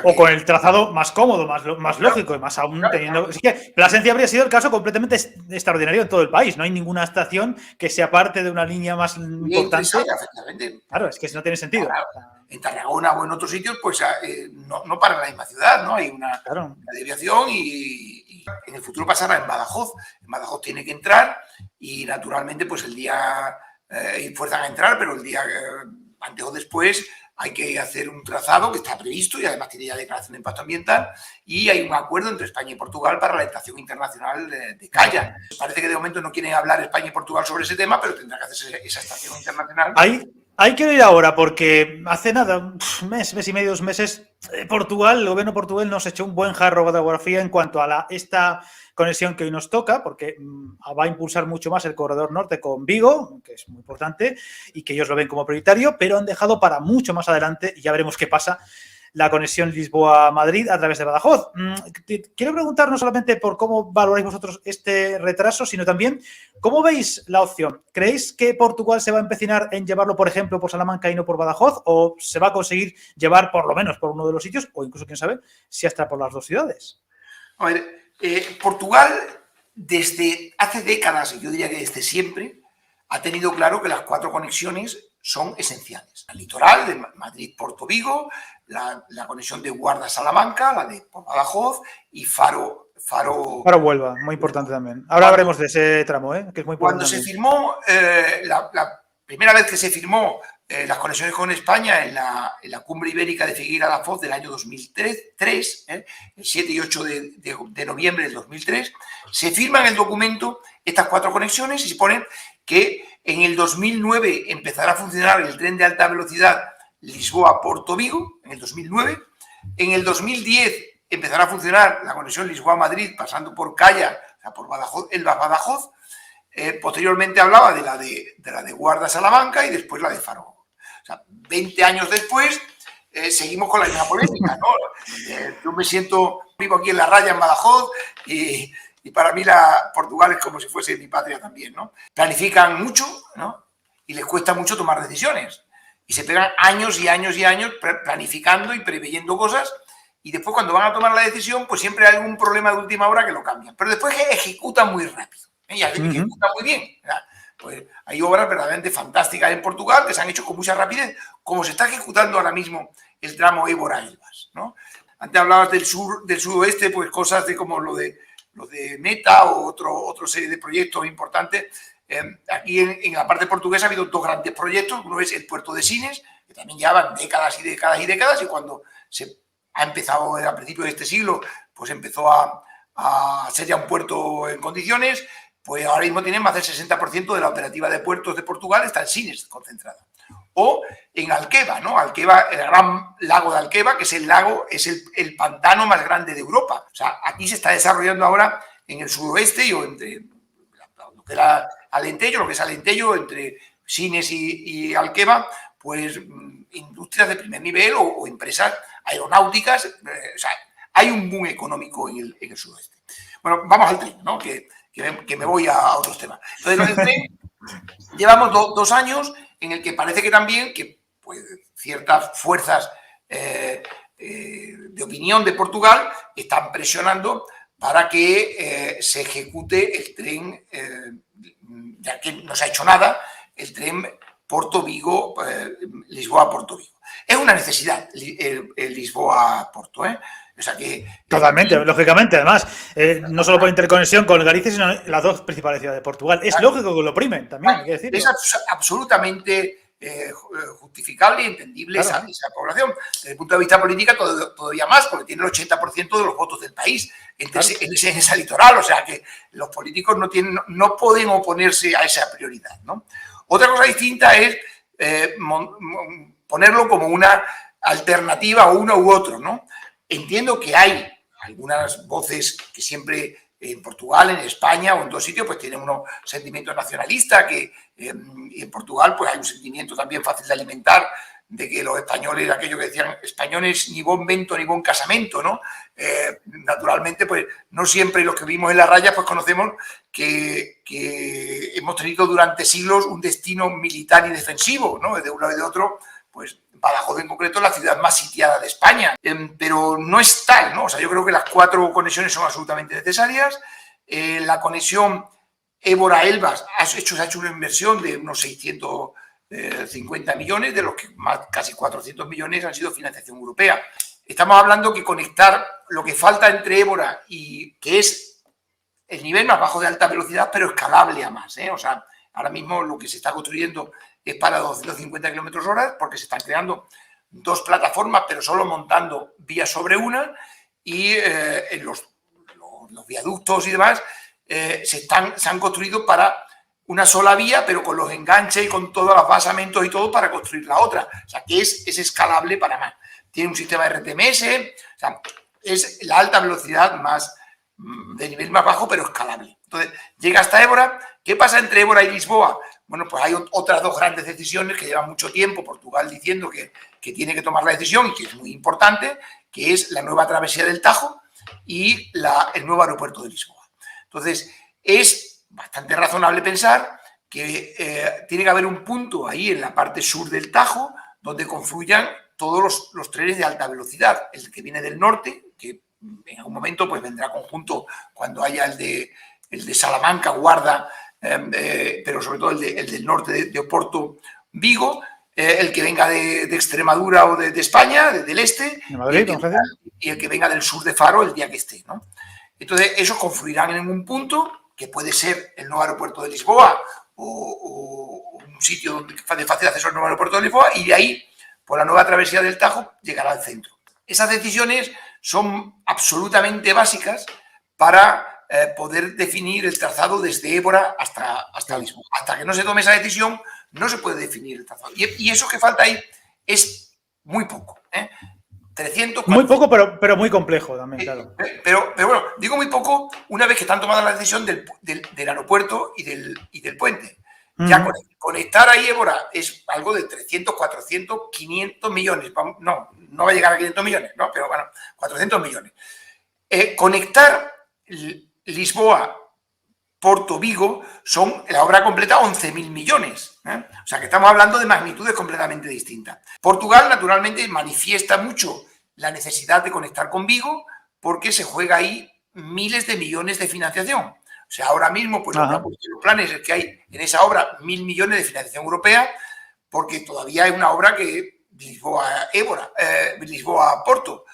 O con el trazado más cómodo, más lógico y más aún teniendo... Es que Plasencia habría sido el caso completamente extraordinario en todo el país. No hay ninguna estación que sea parte de una línea más importante. Claro, es que no tiene sentido. Claro. En Tarragona o en otros sitios, pues no para en la misma ciudad, ¿no? Hay una desviación y en el futuro pasará en Badajoz. En Badajoz tiene que entrar y naturalmente pues el día fuerzan a entrar, pero el día antes o después hay que hacer un trazado que está previsto y además tiene ya declaración de impacto ambiental y hay un acuerdo entre España y Portugal para la estación internacional de Calla. Parece que de momento no quieren hablar España y Portugal sobre ese tema, pero tendrá que hacerse esa estación internacional. Hay que ir ahora porque hace nada, un mes y medio, 2 meses, el gobierno portugués nos echó un buen jarro de fotografía en cuanto a esta conexión que hoy nos toca, porque va a impulsar mucho más el corredor norte con Vigo, que es muy importante y que ellos lo ven como prioritario, pero han dejado para mucho más adelante, y ya veremos qué pasa, la conexión Lisboa-Madrid a través de Badajoz. Quiero preguntar no solamente por cómo valoráis vosotros este retraso, sino también cómo veis la opción. ¿Creéis que Portugal se va a empecinar en llevarlo, por ejemplo, por Salamanca y no por Badajoz? ¿O se va a conseguir llevar por lo menos por uno de los sitios? O incluso, quién sabe, si hasta por las 2 ciudades. A ver, Portugal desde hace décadas, y yo diría que desde siempre, ha tenido claro que las 4 conexiones son esenciales. El litoral de Madrid-Porto-Vigo, la conexión de Guarda-Salamanca, la de Badajoz y Faro-Huelva, muy importante también. Ahora hablaremos de ese tramo, que es muy importante. Cuando se firmó, la primera vez que se firmó las conexiones con España en la cumbre ibérica de Figueira da Foz del año 2003, el 7 y 8 de noviembre del 2003, se firman en el documento estas 4 conexiones y se ponen que en el 2009 empezará a funcionar el tren de alta velocidad Lisboa-Porto-Vigo, en el 2009. En el 2010 empezará a funcionar la conexión Lisboa-Madrid pasando por Calla, o sea, por Badajoz, Elba-Badajoz. Posteriormente hablaba de la de Guarda-Salamanca y después la de Faro. O sea, 20 años después seguimos con la misma polémica, ¿no? Yo me siento, vivo aquí en la raya en Badajoz y para mí Portugal es como si fuese mi patria también, ¿no? Planifican mucho, ¿no? Y les cuesta mucho tomar decisiones. Y se pegan años y años y años planificando y preveyendo cosas y después cuando van a tomar la decisión pues siempre hay algún problema de última hora que lo cambian. Pero después ejecutan muy rápido. Y ejecutan muy bien. Pues hay obras verdaderamente fantásticas en Portugal que se han hecho con mucha rapidez, como se está ejecutando ahora mismo el tramo Évora-Elvas, ¿no? Antes hablabas del sudoeste, pues cosas de como lo de Meta o otra serie de proyectos importantes. Aquí en la parte portuguesa ha habido dos grandes proyectos. Uno es el puerto de Sines, que también llevan décadas y décadas y décadas, y cuando se ha empezado a principios de este siglo, pues empezó a ser ya un puerto en condiciones. Pues ahora mismo tienen más del 60% de la operativa de puertos de Portugal está en Sines concentrada. O en Alqueva, ¿no? Alqueva, el gran lago de Alqueva, que es el lago, es el pantano más grande de Europa. O sea, aquí se está desarrollando ahora en el suroeste y entre lo que era Alentejo, lo que es Alentejo, entre Sines y Alqueva, pues industrias de primer nivel o empresas aeronáuticas. O sea, hay un boom económico en el suroeste. Bueno, vamos al tren, ¿no? Que me voy a otros temas. Entonces, el tren, llevamos 2 años en el que parece que también que pues, ciertas fuerzas de opinión de Portugal están presionando para que se ejecute el tren, ya que no se ha hecho nada, el tren Porto-Vigo, Lisboa-Porto Vigo. Es una necesidad el Lisboa-Porto, ¿eh? O sea que, totalmente, lógicamente, además, no solo por interconexión con Galicia, sino las dos principales ciudades de Portugal. Es lógico que lo primen también, hay que decirlo. Es absolutamente justificable y entendible, claro, esa población. Desde el punto de vista político, todavía más, porque tiene el 80% de los votos del país claro, en esa litoral. O sea que los políticos no pueden oponerse a esa prioridad, ¿no? Otra cosa distinta es ponerlo como una alternativa a uno u otro, ¿no? Entiendo que hay algunas voces que siempre en Portugal, en España o en 2 sitios, pues tienen unos sentimientos nacionalistas, que en Portugal pues hay un sentimiento también fácil de alimentar de que los españoles, aquello que decían, españoles ni bon vento ni bon casamento, ¿no? Naturalmente, pues no siempre los que vivimos en la raya pues conocemos que hemos tenido durante siglos un destino militar y defensivo, ¿no? De un lado y de otro, pues Badajoz en concreto es la ciudad más sitiada de España, pero no es tal, ¿no? O sea, yo creo que las 4 conexiones son absolutamente necesarias. La conexión Évora-Elvas se ha hecho una inversión de unos 650 millones, de los que casi 400 millones han sido financiación europea. Estamos hablando que conectar lo que falta entre Évora y que es el nivel más bajo de alta velocidad, pero escalable a más, ¿eh? O sea, ahora mismo lo que se está construyendo es para 250 kilómetros hora, porque se están creando 2 plataformas, pero solo montando vías sobre una, y en los viaductos y demás se han construido para una sola vía, pero con los enganches y con todos los basamentos y todo para construir la otra. O sea, que es escalable para más. Tiene un sistema de RTMS, o sea, es la alta velocidad más de nivel más bajo, pero escalable. Entonces, llega hasta Évora. ¿Qué pasa entre Évora y Lisboa? Bueno, pues hay otras 2 grandes decisiones que llevan mucho tiempo, Portugal diciendo que tiene que tomar la decisión y que es muy importante, que es la nueva travesía del Tajo y el nuevo aeropuerto de Lisboa. Entonces, es bastante razonable pensar que tiene que haber un punto ahí en la parte sur del Tajo donde confluyan todos los trenes de alta velocidad. El que viene del norte, que en algún momento pues vendrá conjunto cuando haya el de Salamanca, Guarda, pero sobre todo el del norte de Oporto, Vigo, el que venga de Extremadura o de España, del este, Madrid, y el que venga del sur de Faro el día que esté, ¿no? Entonces, esos confluirán en un punto que puede ser el nuevo aeropuerto de Lisboa o un sitio de fácil acceso al nuevo aeropuerto de Lisboa, y de ahí, por la nueva travesía del Tajo, llegará al centro. Esas decisiones son absolutamente básicas para poder definir el trazado desde Évora hasta Lisboa. Hasta que no se tome esa decisión, no se puede definir el trazado. Y eso que falta ahí es muy poco, ¿eh? 300, Muy 400. poco, pero muy complejo también, claro. Pero bueno, digo muy poco una vez que están tomando la decisión del aeropuerto y del puente. Ya conectar a Évora es algo de 300, 400, 500 millones. No va a llegar a 500 millones, no, pero bueno, 400 millones. Conectar Lisboa, Porto, Vigo, son la obra completa 11.000 millones. O sea que estamos hablando de magnitudes completamente distintas. Portugal, naturalmente, manifiesta mucho la necesidad de conectar con Vigo porque se juega ahí miles de millones de financiación. O sea, ahora mismo, pues lo que han puesto en los planes es que hay en esa obra 1.000 millones de financiación europea porque todavía es una obra que Lisboa-Porto.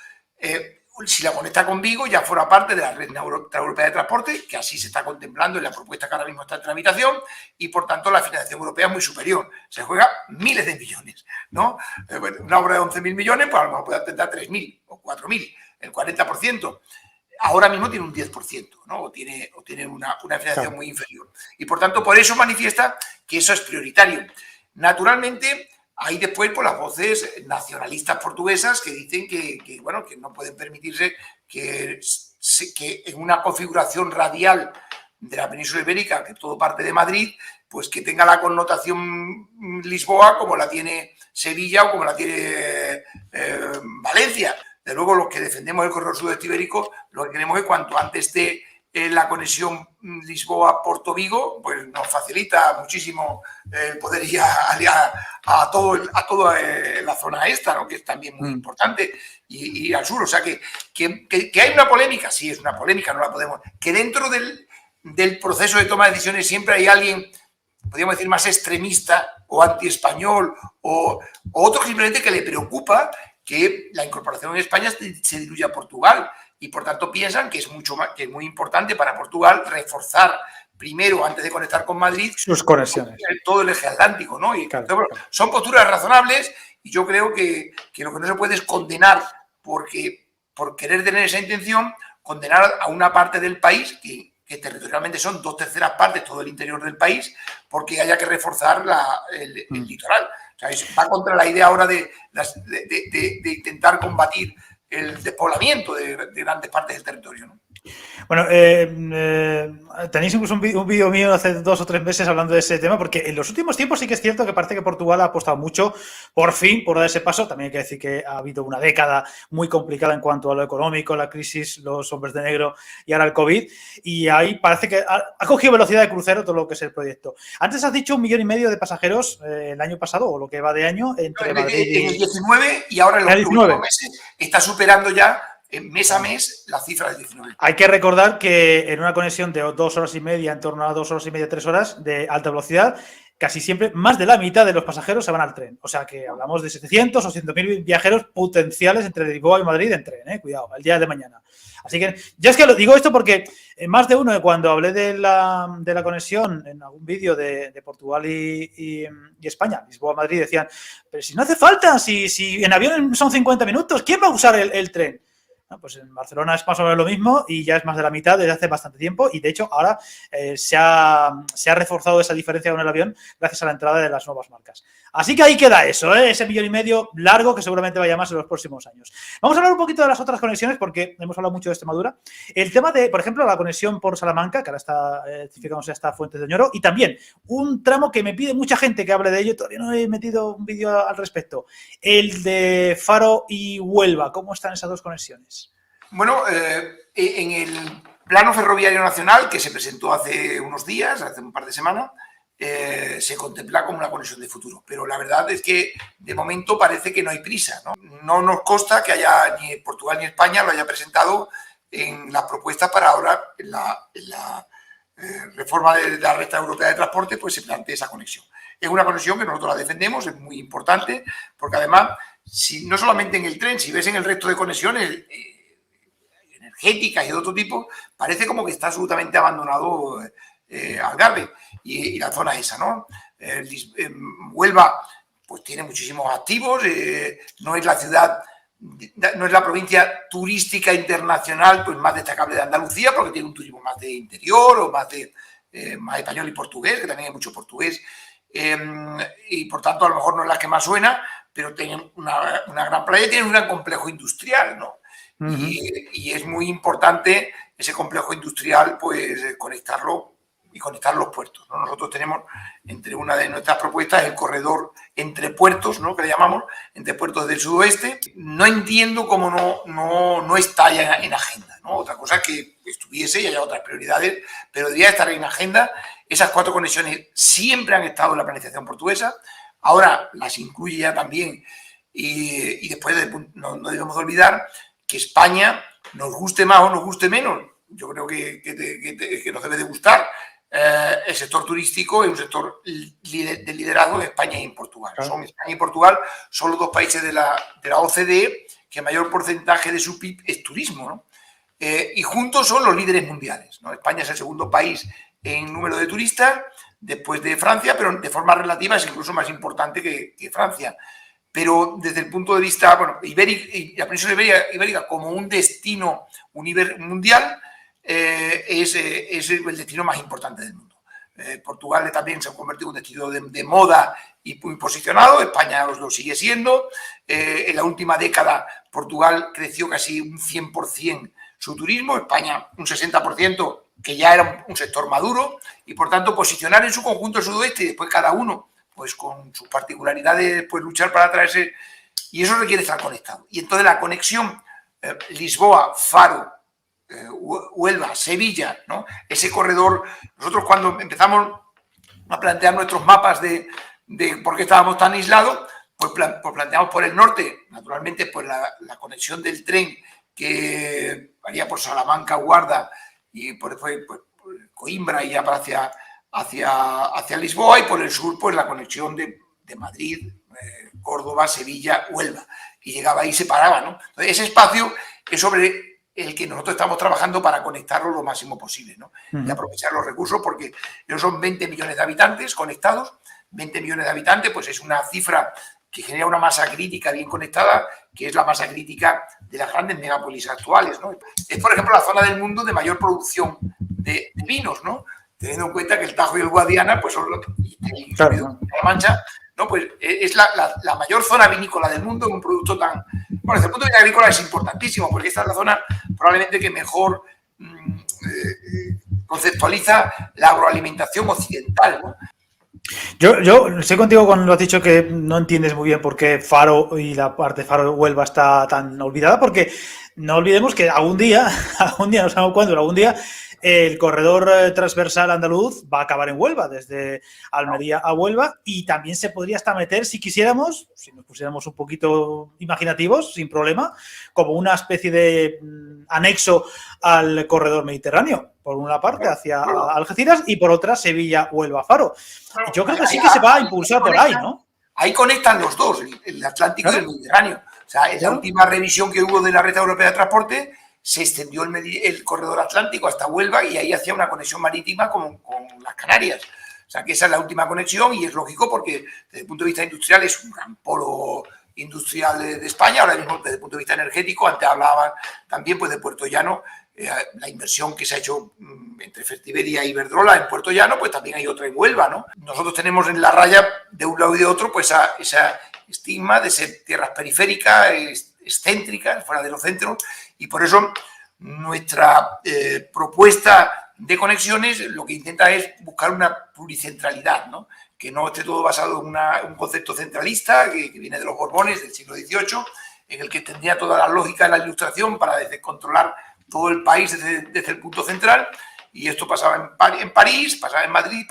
Si la conecta con Vigo, ya fuera parte de la red europea de transporte, que así se está contemplando en la propuesta que ahora mismo está en tramitación, y por tanto la financiación europea es muy superior. Se juega miles de millones, ¿no? Una obra de 11.000 millones, pues a lo mejor puede atender 3.000 o 4.000, el 40%. Ahora mismo tiene un 10%, ¿no? O tiene una financiación muy inferior. Y por tanto, por eso manifiesta que eso es prioritario. Naturalmente, hay después pues, las voces nacionalistas portuguesas que dicen que no pueden permitirse que en una configuración radial de la península ibérica, que todo parte de Madrid, pues que tenga la connotación Lisboa como la tiene Sevilla o como la tiene Valencia. De luego, los que defendemos el corredor sudeste ibérico, lo que queremos es que cuanto antes esté la conexión Lisboa-Porto-Vigo, pues nos facilita muchísimo poder ir a toda la zona esta, ¿no? Que es también muy importante, y al sur. O sea, que hay una polémica, sí, es una polémica, no la podemos... Que dentro del proceso de toma de decisiones siempre hay alguien, podríamos decir, más extremista o anti-español, o otro simplemente que le preocupa que la incorporación en España se diluya a Portugal, y por tanto piensan que es muy importante para Portugal reforzar primero, antes de conectar con Madrid, sus conexiones, todo el eje atlántico, ¿no? Y claro. Son posturas razonables, y yo creo que lo que no se puede es condenar por querer tener esa intención, condenar a una parte del país que territorialmente son 2/3 partes, todo el interior del país, porque haya que reforzar el litoral. O sea, va contra la idea ahora de intentar combatir el despoblamiento de grandes partes del territorio, ¿no? Bueno, tenéis incluso un vídeo mío hace 2 o 3 meses hablando de ese tema, porque en los últimos tiempos sí que es cierto que parece que Portugal ha apostado mucho, por fin, por dar ese paso. También hay que decir que ha habido una década muy complicada en cuanto a lo económico, la crisis, los hombres de negro y ahora el COVID, y ahí parece que ha cogido velocidad de crucero todo lo que es el proyecto. Antes has dicho 1,5 millones de pasajeros el año pasado, o lo que va de año, entre Madrid y... En el 19, y ahora en los últimos meses está superando ya mes a mes la cifra del 19. Hay que recordar que en una conexión de 2 horas y media, en torno a 2 horas y media, 3 horas de alta velocidad, casi siempre más de la mitad de los pasajeros se van al tren. O sea que hablamos de 700 o 100.000 viajeros potenciales entre Lisboa y Madrid en tren, cuidado, el día de mañana. Así que ya es que lo digo esto porque más de uno, cuando hablé de la conexión en algún vídeo de Portugal y España, Lisboa-Madrid, decían, pero si no hace falta, si en avión son 50 minutos, ¿quién va a usar el tren? No, pues en Barcelona es más o menos lo mismo y ya es más de la mitad desde hace bastante tiempo, y de hecho ahora se ha reforzado esa diferencia con el avión gracias a la entrada de las nuevas marcas. Así que ahí queda eso, ese 1,5 millones largo que seguramente vaya más en los próximos años. Vamos a hablar un poquito de las otras conexiones porque hemos hablado mucho de Extremadura. El tema de, por ejemplo, la conexión por Salamanca, que ahora está certificándose hasta Fuentes de Oñoro, y también un tramo que me pide mucha gente que hable de ello, todavía no he metido un vídeo al respecto, el de Faro y Huelva. ¿Cómo están esas dos conexiones? Bueno, en el Plano Ferroviario Nacional, que se presentó hace unos días, hace un par de semanas, se contempla como una conexión de futuro. Pero la verdad es que de momento parece que no hay prisa, ¿no? No nos consta que haya ni Portugal ni España lo haya presentado en las propuestas para ahora, en la reforma de la Red Europea de Transporte, pues se plantea esa conexión. Es una conexión que nosotros la defendemos, es muy importante, porque además, no solamente en el tren, si ves en el resto de conexiones energéticas y de otro tipo, parece como que está absolutamente abandonado Algarve y la zona esa, ¿no? Huelva pues tiene muchísimos activos, no es la ciudad, no es la provincia turística internacional pues más destacable de Andalucía, porque tiene un turismo más de interior o más español y portugués, que también hay mucho portugués, y por tanto a lo mejor no es la que más suena, pero tienen una gran playa y tienen un gran complejo industrial, ¿no? Uh-huh. Y es muy importante ese complejo industrial, pues, conectarlo y conectar los puertos, ¿no? Nosotros tenemos, entre una de nuestras propuestas, el corredor entre puertos, ¿no?, que le llamamos, entre puertos del sudoeste. No entiendo cómo no está ya en agenda, ¿no? Otra cosa es que estuviese y haya otras prioridades, pero debería estar en agenda. Esas 4 conexiones siempre han estado en la planificación portuguesa, ahora las incluye ya también, y después no debemos olvidar que España, nos guste más o nos guste menos, yo creo que nos debe de gustar. El sector turístico es un sector de liderazgo de España y Portugal. Claro. España y Portugal son los 2 países de la OCDE que mayor porcentaje de su PIB es turismo, ¿no? Y juntos son los líderes mundiales, ¿no? España es el segundo país en número de turistas, después de Francia, pero de forma relativa es incluso más importante que Francia. Pero desde el punto de vista, bueno, la península ibérica como un destino mundial, es el destino más importante del mundo. Portugal también se ha convertido en un destino de moda y muy posicionado. España lo sigue siendo. En la última década Portugal creció casi un 100% su turismo, España un 60%, que ya era un sector maduro, y por tanto posicionar en su conjunto el sudoeste y después cada uno pues con sus particularidades pues luchar para traerse, y eso requiere estar conectado. Y entonces la conexión Lisboa, Faro, Huelva, Sevilla, ¿no? Ese corredor, nosotros cuando empezamos a plantear nuestros mapas de por qué estábamos tan aislados, pues planteamos por el norte, naturalmente, pues la conexión del tren que haría por Salamanca, Guarda, y por Coimbra y ya para hacia Lisboa, y por el sur, pues la conexión de Madrid, Córdoba, Sevilla, Huelva, y llegaba ahí y se paraba, ¿no? Entonces, ese espacio es sobre el que nosotros estamos trabajando para conectarlo lo máximo posible, ¿no? Y aprovechar los recursos, porque ellos son 20 millones de habitantes conectados. 20 millones de habitantes, pues es una cifra que genera una masa crítica bien conectada, que es la masa crítica de las grandes megápolis actuales, ¿no? Es, por ejemplo, la zona del mundo de mayor producción de vinos, ¿no? Teniendo en cuenta que el Tajo y el Guadiana, pues son la Mancha, ¿no? Pues es la mayor zona vinícola del mundo en un producto tan... Bueno, desde el punto de vista agrícola es importantísimo, porque esta es la zona probablemente que mejor conceptualiza la agroalimentación occidental, ¿no? Yo sé contigo cuando has dicho que no entiendes muy bien por qué Faro y la parte de Faro Huelva está tan olvidada, porque no olvidemos que algún día, no sabemos cuándo, pero algún día el corredor transversal andaluz va a acabar en Huelva, desde Almería a Huelva, y también se podría hasta meter, si quisiéramos, si nos pusiéramos un poquito imaginativos, sin problema, como una especie de anexo al corredor mediterráneo, por una parte hacia Algeciras y por otra Sevilla, Huelva, Faro. Yo creo que sí que se va a impulsar por ahí, ¿no? Ahí conectan los dos, el Atlántico y el Mediterráneo. O sea, en la última revisión que hubo de la Red Europea de Transporte, se extendió el corredor atlántico hasta Huelva y ahí hacía una conexión marítima con las Canarias. O sea, que esa es la última conexión y es lógico porque desde el punto de vista industrial es un gran polo industrial de España. Ahora mismo, desde el punto de vista energético, antes hablaban también pues de Puerto Llano, la inversión que se ha hecho entre Fertiberia y Iberdrola en Puerto Llano, pues también hay otra en Huelva, ¿no? Nosotros tenemos en la raya de un lado y de otro pues esa estigma de ser tierras periféricas, excéntricas, fuera de los centros, y por eso nuestra propuesta de conexiones lo que intenta es buscar una pluricentralidad, ¿no? Que no esté todo basado en un concepto centralista que viene de los Borbones del siglo XVIII, en el que tendría toda la lógica de la ilustración para controlar todo el país desde el punto central, y esto pasaba en París, pasaba en Madrid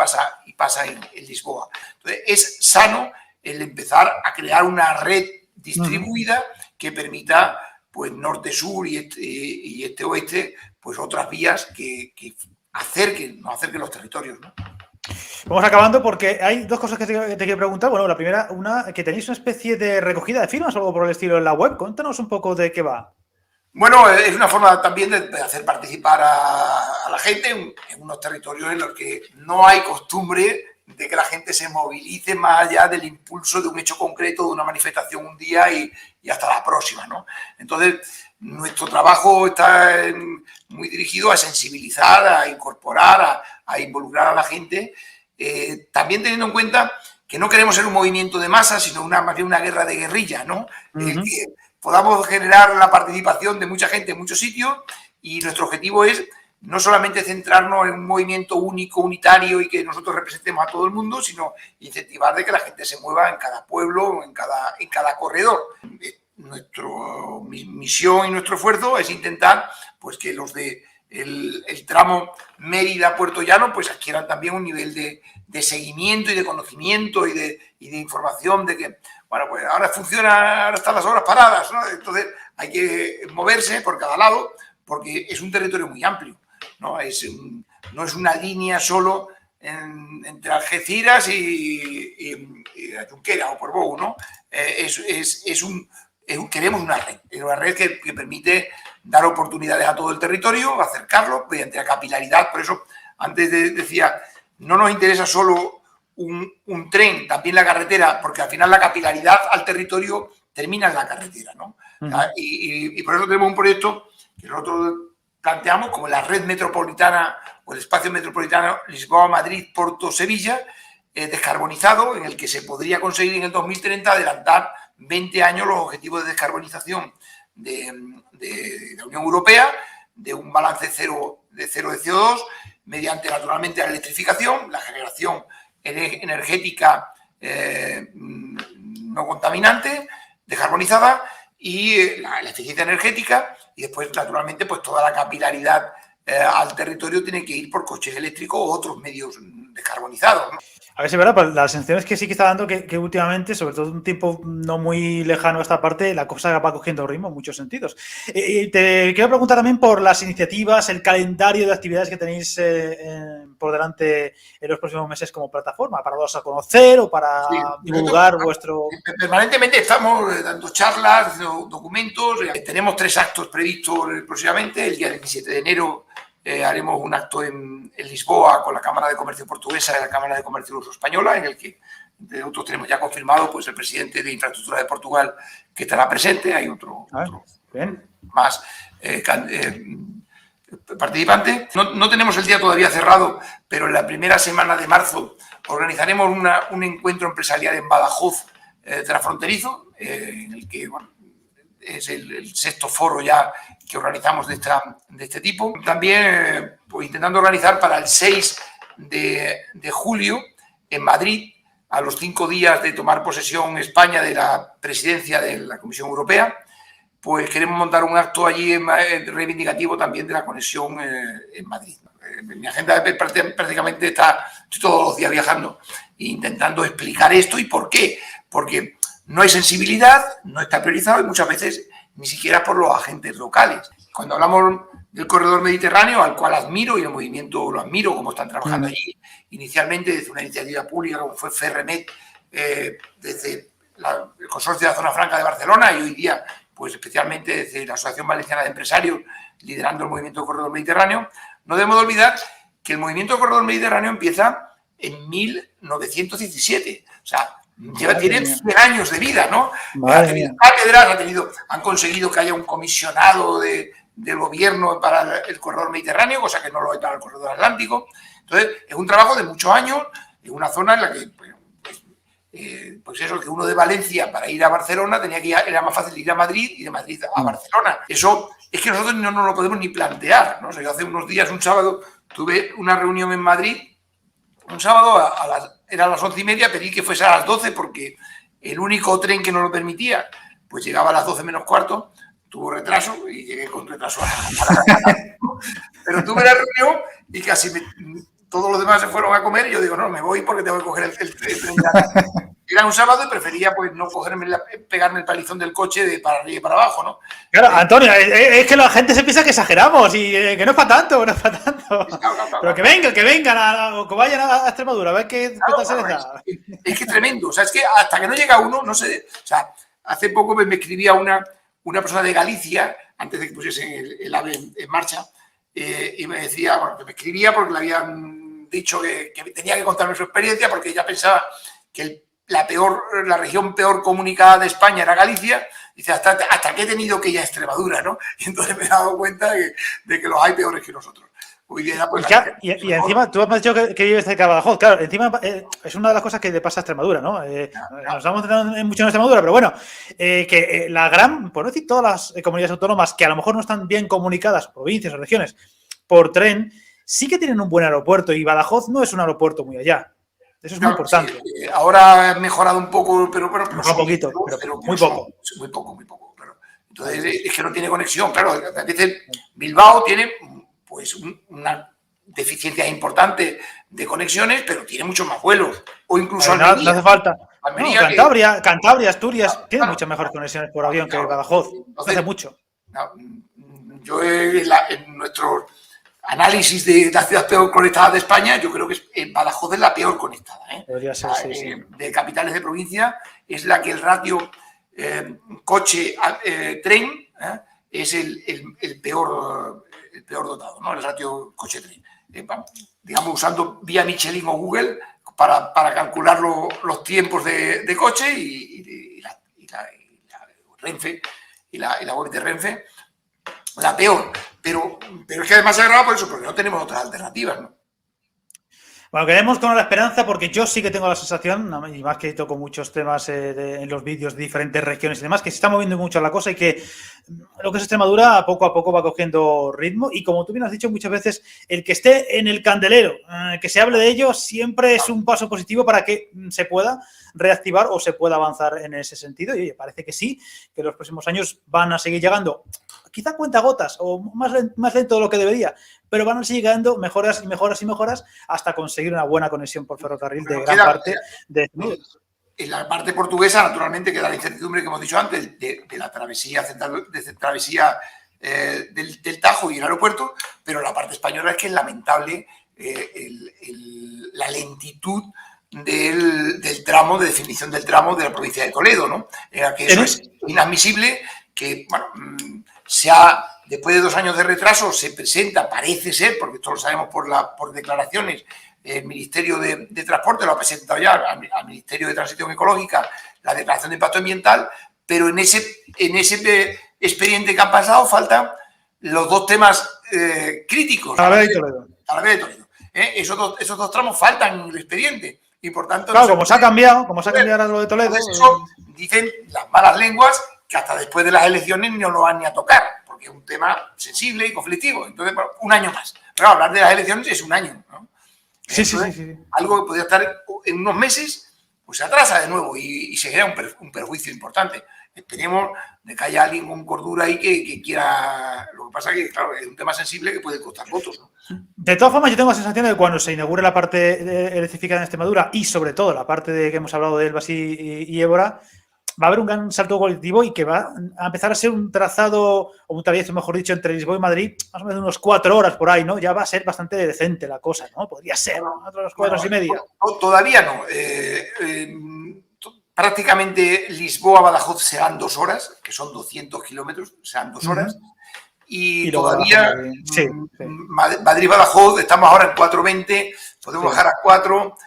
y pasa en Lisboa. Entonces, es sano el empezar a crear una red distribuida que permita, pues, norte-sur y este-oeste, pues otras vías que nos acerquen los territorios, ¿no? Vamos acabando porque hay dos cosas que te quiero preguntar. Bueno, la primera, que tenéis una especie de recogida de firmas o algo por el estilo en la web. Cuéntanos un poco de qué va. Bueno, es una forma también de hacer participar a la gente en unos territorios en los que no hay costumbre de que la gente se movilice más allá del impulso de un hecho concreto, de una manifestación un día y hasta la próxima, ¿no? Entonces, nuestro trabajo está muy dirigido a sensibilizar, a incorporar, a involucrar a la gente, también teniendo en cuenta que no queremos ser un movimiento de masa, sino más bien una guerra de guerrilla, ¿no? Que podamos generar la participación de mucha gente en muchos sitios, y nuestro objetivo es no solamente centrarnos en un movimiento único, unitario y que nosotros representemos a todo el mundo, sino incentivar de que la gente se mueva en cada pueblo, en cada corredor. Nuestra misión y nuestro esfuerzo es intentar pues, que los de el tramo Mérida-Puerto Llano pues adquieran también un nivel de seguimiento y de conocimiento y de información de que, bueno, pues ahora funciona, ahora están las obras paradas, ¿no? Entonces hay que moverse por cada lado porque es un territorio muy amplio, ¿no? No es una línea solo entre Algeciras y Junquera o Portbou, ¿no? Queremos una red que permite dar oportunidades a todo el territorio, acercarlo mediante la capilaridad. Por eso antes decía, no nos interesa solo un tren, también la carretera, porque al final la capilaridad al territorio termina en la carretera, ¿no? Y por eso tenemos un proyecto que nosotros planteamos como la red metropolitana o el espacio metropolitano Lisboa-Madrid-Porto-Sevilla, descarbonizado, en el que se podría conseguir en el 2030 adelantar 20 años los objetivos de descarbonización de la Unión Europea, de un balance cero de CO2, mediante naturalmente la electrificación, la generación energética no contaminante, descarbonizada, y la eficiencia energética, y después naturalmente pues toda la capilaridad al territorio tiene que ir por coches eléctricos o otros medios descarbonizados, ¿no? A ver si es verdad, pues la sensación es que sí que está dando que últimamente, sobre todo en un tiempo no muy lejano a esta parte, la cosa va cogiendo ritmo en muchos sentidos. Te quiero preguntar también por las iniciativas, el calendario de actividades que tenéis por delante en los próximos meses como plataforma, para daros a conocer o para divulgar vuestro... Permanentemente estamos dando charlas, haciendo documentos. Tenemos 3 actos previstos próximamente. El día 17 de enero haremos un acto en Lisboa con la Cámara de Comercio Portuguesa y la Cámara de Comercio Española, en el que, entre otros, tenemos ya confirmado pues, el presidente de Infraestructura de Portugal, que estará presente. Hay otro más participante. No tenemos el día todavía cerrado, pero en la primera semana de marzo organizaremos un encuentro empresarial en Badajoz transfronterizo, en el que, bueno, es el 6º foro ya que organizamos de este tipo. También pues, intentando organizar para el 6 de julio en Madrid, a los 5 días de tomar posesión España de la presidencia de la Comisión Europea, pues queremos montar un acto allí reivindicativo también de la conexión en Madrid. Mi agenda prácticamente estoy todos los días viajando e intentando explicar esto. ¿Y por qué? Porque no hay sensibilidad, no está priorizado y muchas veces ni siquiera por los agentes locales. Cuando hablamos del corredor mediterráneo, al cual admiro y el movimiento lo admiro, como están trabajando allí, inicialmente desde una iniciativa pública como fue Ferremet, desde el Consorcio de la Zona Franca de Barcelona, y hoy día, pues especialmente desde la Asociación Valenciana de Empresarios, liderando el movimiento del corredor mediterráneo. No debemos olvidar que el movimiento del corredor mediterráneo empieza en 1917, o sea, tiene 100 años de vida, ¿no? Han conseguido que haya un comisionado del gobierno para el corredor mediterráneo, cosa que no lo hay para el corredor atlántico. Entonces, es un trabajo de muchos años en una zona en la que, pues eso, que uno de Valencia para ir a Barcelona era más fácil ir a Madrid y de Madrid a Barcelona. Eso es que nosotros no nos lo podemos ni plantear, ¿no? O sea, yo hace unos días, un sábado, tuve una reunión en Madrid. Un sábado eran las 11:30, pedí que fuese a las 12 porque el único tren que nos lo permitía, pues llegaba a las 12 menos cuarto, tuvo retraso y llegué con retraso pero tuve la reunión y casi todos los demás se fueron a comer y yo digo, no, me voy porque tengo que coger el tren. Era un sábado y prefería pues no pegarme el palizón del coche para arriba y para abajo, ¿no? Claro, Antonio, es que la gente se piensa que exageramos y que no es para tanto, no es para tanto. Claro. Pero que vengan, o que vayan a Extremadura, a ver qué tal se les da. Es que es tremendo, o sea, es que hasta que no llega uno, no sé, o sea, hace poco me escribía una persona de Galicia, antes de que pusiesen el AVE en marcha, y me decía, bueno, que me escribía porque le habían dicho que tenía que contarme su experiencia porque ella pensaba que la región peor comunicada de España era Galicia. Dice, hasta que he tenido que ir a Extremadura, ¿no? Y entonces me he dado cuenta de que los hay peores que nosotros. Hoy día, pues, y encima, tú has dicho que vives cerca de Badajoz. Claro, encima es una de las cosas que le pasa a Extremadura, ¿no? Nos estamos centrando mucho en Extremadura, pero bueno, que la gran, por no decir todas las comunidades autónomas que a lo mejor no están bien comunicadas, provincias o regiones, por tren, sí que tienen un buen aeropuerto y Badajoz no es un aeropuerto muy allá. Eso es muy importante. Sí, ahora ha mejorado un poco, pero bueno, un poquito, pero muy poco. Muy poco. Claro. Entonces, es que no tiene conexión. Claro, a veces Bilbao tiene pues una deficiencia importante de conexiones, pero tiene muchos más vuelos. O incluso Almería. No hace falta. Almería, Cantabria, Asturias, tiene muchas mejores conexiones por avión que Badajoz. Entonces, hace mucho. Yo en nuestro análisis de la ciudad peor conectada de España, yo creo que Badajoz es la peor conectada. Podría ser, sí. De capitales de provincia es la que el ratio coche-tren es el peor dotado, ¿no? El ratio coche-tren. Digamos, usando vía Michelin o Google para calcular los tiempos de coche y la Renfe y la web de Renfe, la peor. Pero es que además se agrava por eso, porque no tenemos otras alternativas, ¿no? Bueno, quedemos con la esperanza porque yo sí que tengo la sensación, y más que toco muchos temas en los vídeos de diferentes regiones y demás, que se está moviendo mucho la cosa y que lo que es Extremadura poco a poco va cogiendo ritmo y como tú bien has dicho muchas veces, el que esté en el candelero, que se hable de ello, siempre es un paso positivo para que se pueda reactivar o se pueda avanzar en ese sentido y oye, parece que sí, que los próximos años van a seguir llegando, quizá cuentagotas o más lento de lo que debería, pero van a seguir llegando mejoras hasta conseguir una buena conexión por ferrocarril de gran parte de... En la parte portuguesa, naturalmente, queda la incertidumbre que hemos dicho antes de la travesía central, del Tajo y el aeropuerto, pero la parte española es que es lamentable la lentitud del tramo, de definición del tramo de la provincia de Toledo, ¿no? Que eso es inadmisible, que, bueno, después de 2 años de retraso se presenta, parece ser, porque esto lo sabemos por declaraciones, el Ministerio de Transporte lo ha presentado ya al Ministerio de Transición Ecológica, la declaración de impacto ambiental, pero en ese expediente que han pasado faltan los 2 temas críticos. Talavera y Toledo. Esos dos tramos faltan en el expediente y por tanto... Claro, como se ha cambiado ahora lo de Toledo... Eso dicen las malas lenguas que hasta después de las elecciones no lo van ni a tocar, porque es un tema sensible y conflictivo. Entonces, bueno, 1 año más. Pero hablar de las elecciones es 1 año, ¿no? Sí. Algo que podría estar en unos meses, pues se atrasa de nuevo y se genera un perjuicio importante. Esperemos de que haya alguien con cordura ahí que quiera... Lo que pasa es que, claro, es un tema sensible que puede costar votos, ¿no? De todas formas, yo tengo la sensación de que cuando se inaugure la parte electrificada en Extremadura y sobre todo la parte de que hemos hablado de Elbas y Évora, va a haber un gran salto colectivo y que va a empezar a ser un trazado, o un travieso, mejor dicho, entre Lisboa y Madrid, más o menos unos 4 horas por ahí, ¿no? Ya va a ser bastante decente la cosa, ¿no? Podría ser, ¿no? Otras 4 horas y media. Todavía no. Prácticamente Lisboa-Badajoz serán 2 horas, que son 200 kilómetros, serán 2 horas. Y todavía Madrid-Badajoz, estamos ahora en 4:20, podemos bajar a 4,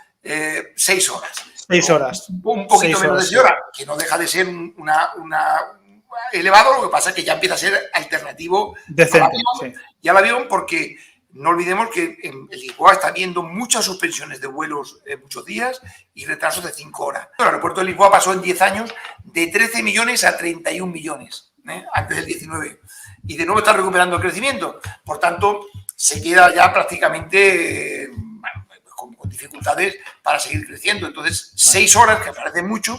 6 horas. 6 horas. Un poquito menos de 6 horas, que no deja de ser elevado, lo que pasa es que ya empieza a ser alternativo al avión, porque no olvidemos que en Lisboa está habiendo muchas suspensiones de vuelos en muchos días y retrasos de 5 horas. El aeropuerto de Lisboa pasó en 10 años de 13 millones a 31 millones, antes del 19. Y de nuevo está recuperando el crecimiento. Por tanto, se queda ya prácticamente... con dificultades para seguir creciendo. Entonces, 6 horas, que parece mucho,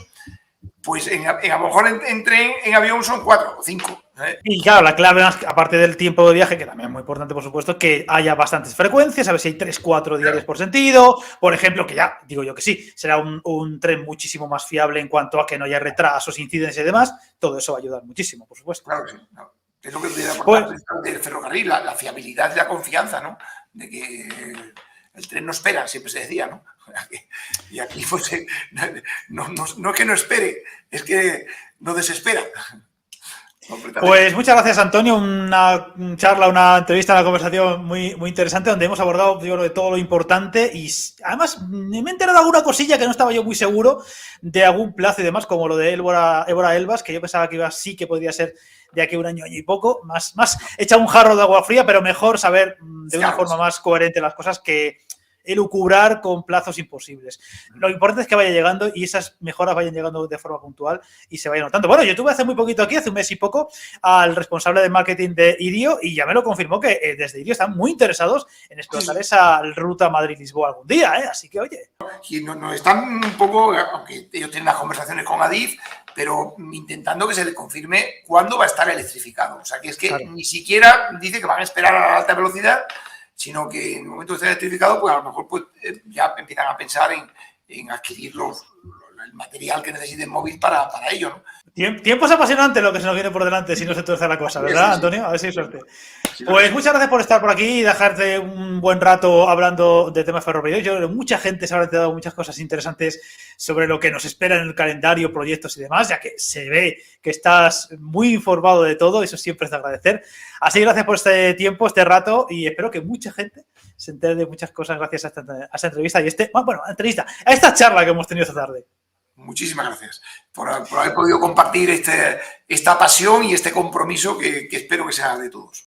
pues a lo mejor en avión son 4 o 5. Y claro, la clave, aparte del tiempo de viaje, que también es muy importante, por supuesto, que haya bastantes frecuencias, a ver si hay 3-4 diarios por sentido, por ejemplo, que ya, digo yo que sí, será un tren muchísimo más fiable en cuanto a que no haya retrasos, incidencias y demás, todo eso va a ayudar muchísimo, por supuesto. Claro que sí. No. Es lo que debería aportar del ferrocarril, la fiabilidad y la confianza, ¿no? De que el tren no espera, siempre se decía, ¿no? Y aquí pues no es que no espere, es que no desespera. Pues muchas gracias, Antonio. Una charla, una entrevista, una conversación muy interesante donde hemos abordado, yo creo, de todo lo importante y además me he enterado de alguna cosilla que no estaba yo muy seguro de algún plazo y demás, como lo de Évora Elvas, que yo pensaba que sí que podría ser de aquí a un año y poco, más echa un jarro de agua fría, pero mejor saber de una forma más coherente las cosas que elucubrar con plazos imposibles. Lo importante es que vaya llegando y esas mejoras vayan llegando de forma puntual y se vayan notando. Bueno, yo tuve hace muy poquito aquí, hace un mes y poco, al responsable de marketing de IDIO y ya me lo confirmó que desde IDIO están muy interesados en explotar esa ruta Madrid-Lisboa algún día, ¿eh? Así que, oye. Y nos están un poco, aunque ellos tienen las conversaciones con Adif, pero intentando que se le confirme cuándo va a estar electrificado. O sea, que es que claro, ni siquiera dice que van a esperar a la alta velocidad, sino que en el momento que esté electrificado, pues a lo mejor pues, ya empiezan a pensar en adquirir el material que necesiten móvil para ello, ¿no? Tiempos apasionantes lo que se nos viene por delante si no se tuerce la cosa, ¿verdad, sí, Antonio? A ver si hay suerte. Pues muchas gracias por estar por aquí y dejarte un buen rato hablando de temas ferroviarios. Yo creo que mucha gente se habrá enterado muchas cosas interesantes sobre lo que nos espera en el calendario, proyectos y demás, ya que se ve que estás muy informado de todo, eso siempre es de agradecer. Así que gracias por este tiempo, este rato, y espero que mucha gente se entere de muchas cosas gracias a esta entrevista y a esta charla que hemos tenido esta tarde. Muchísimas gracias por haber podido compartir esta pasión y este compromiso que espero que sea de todos.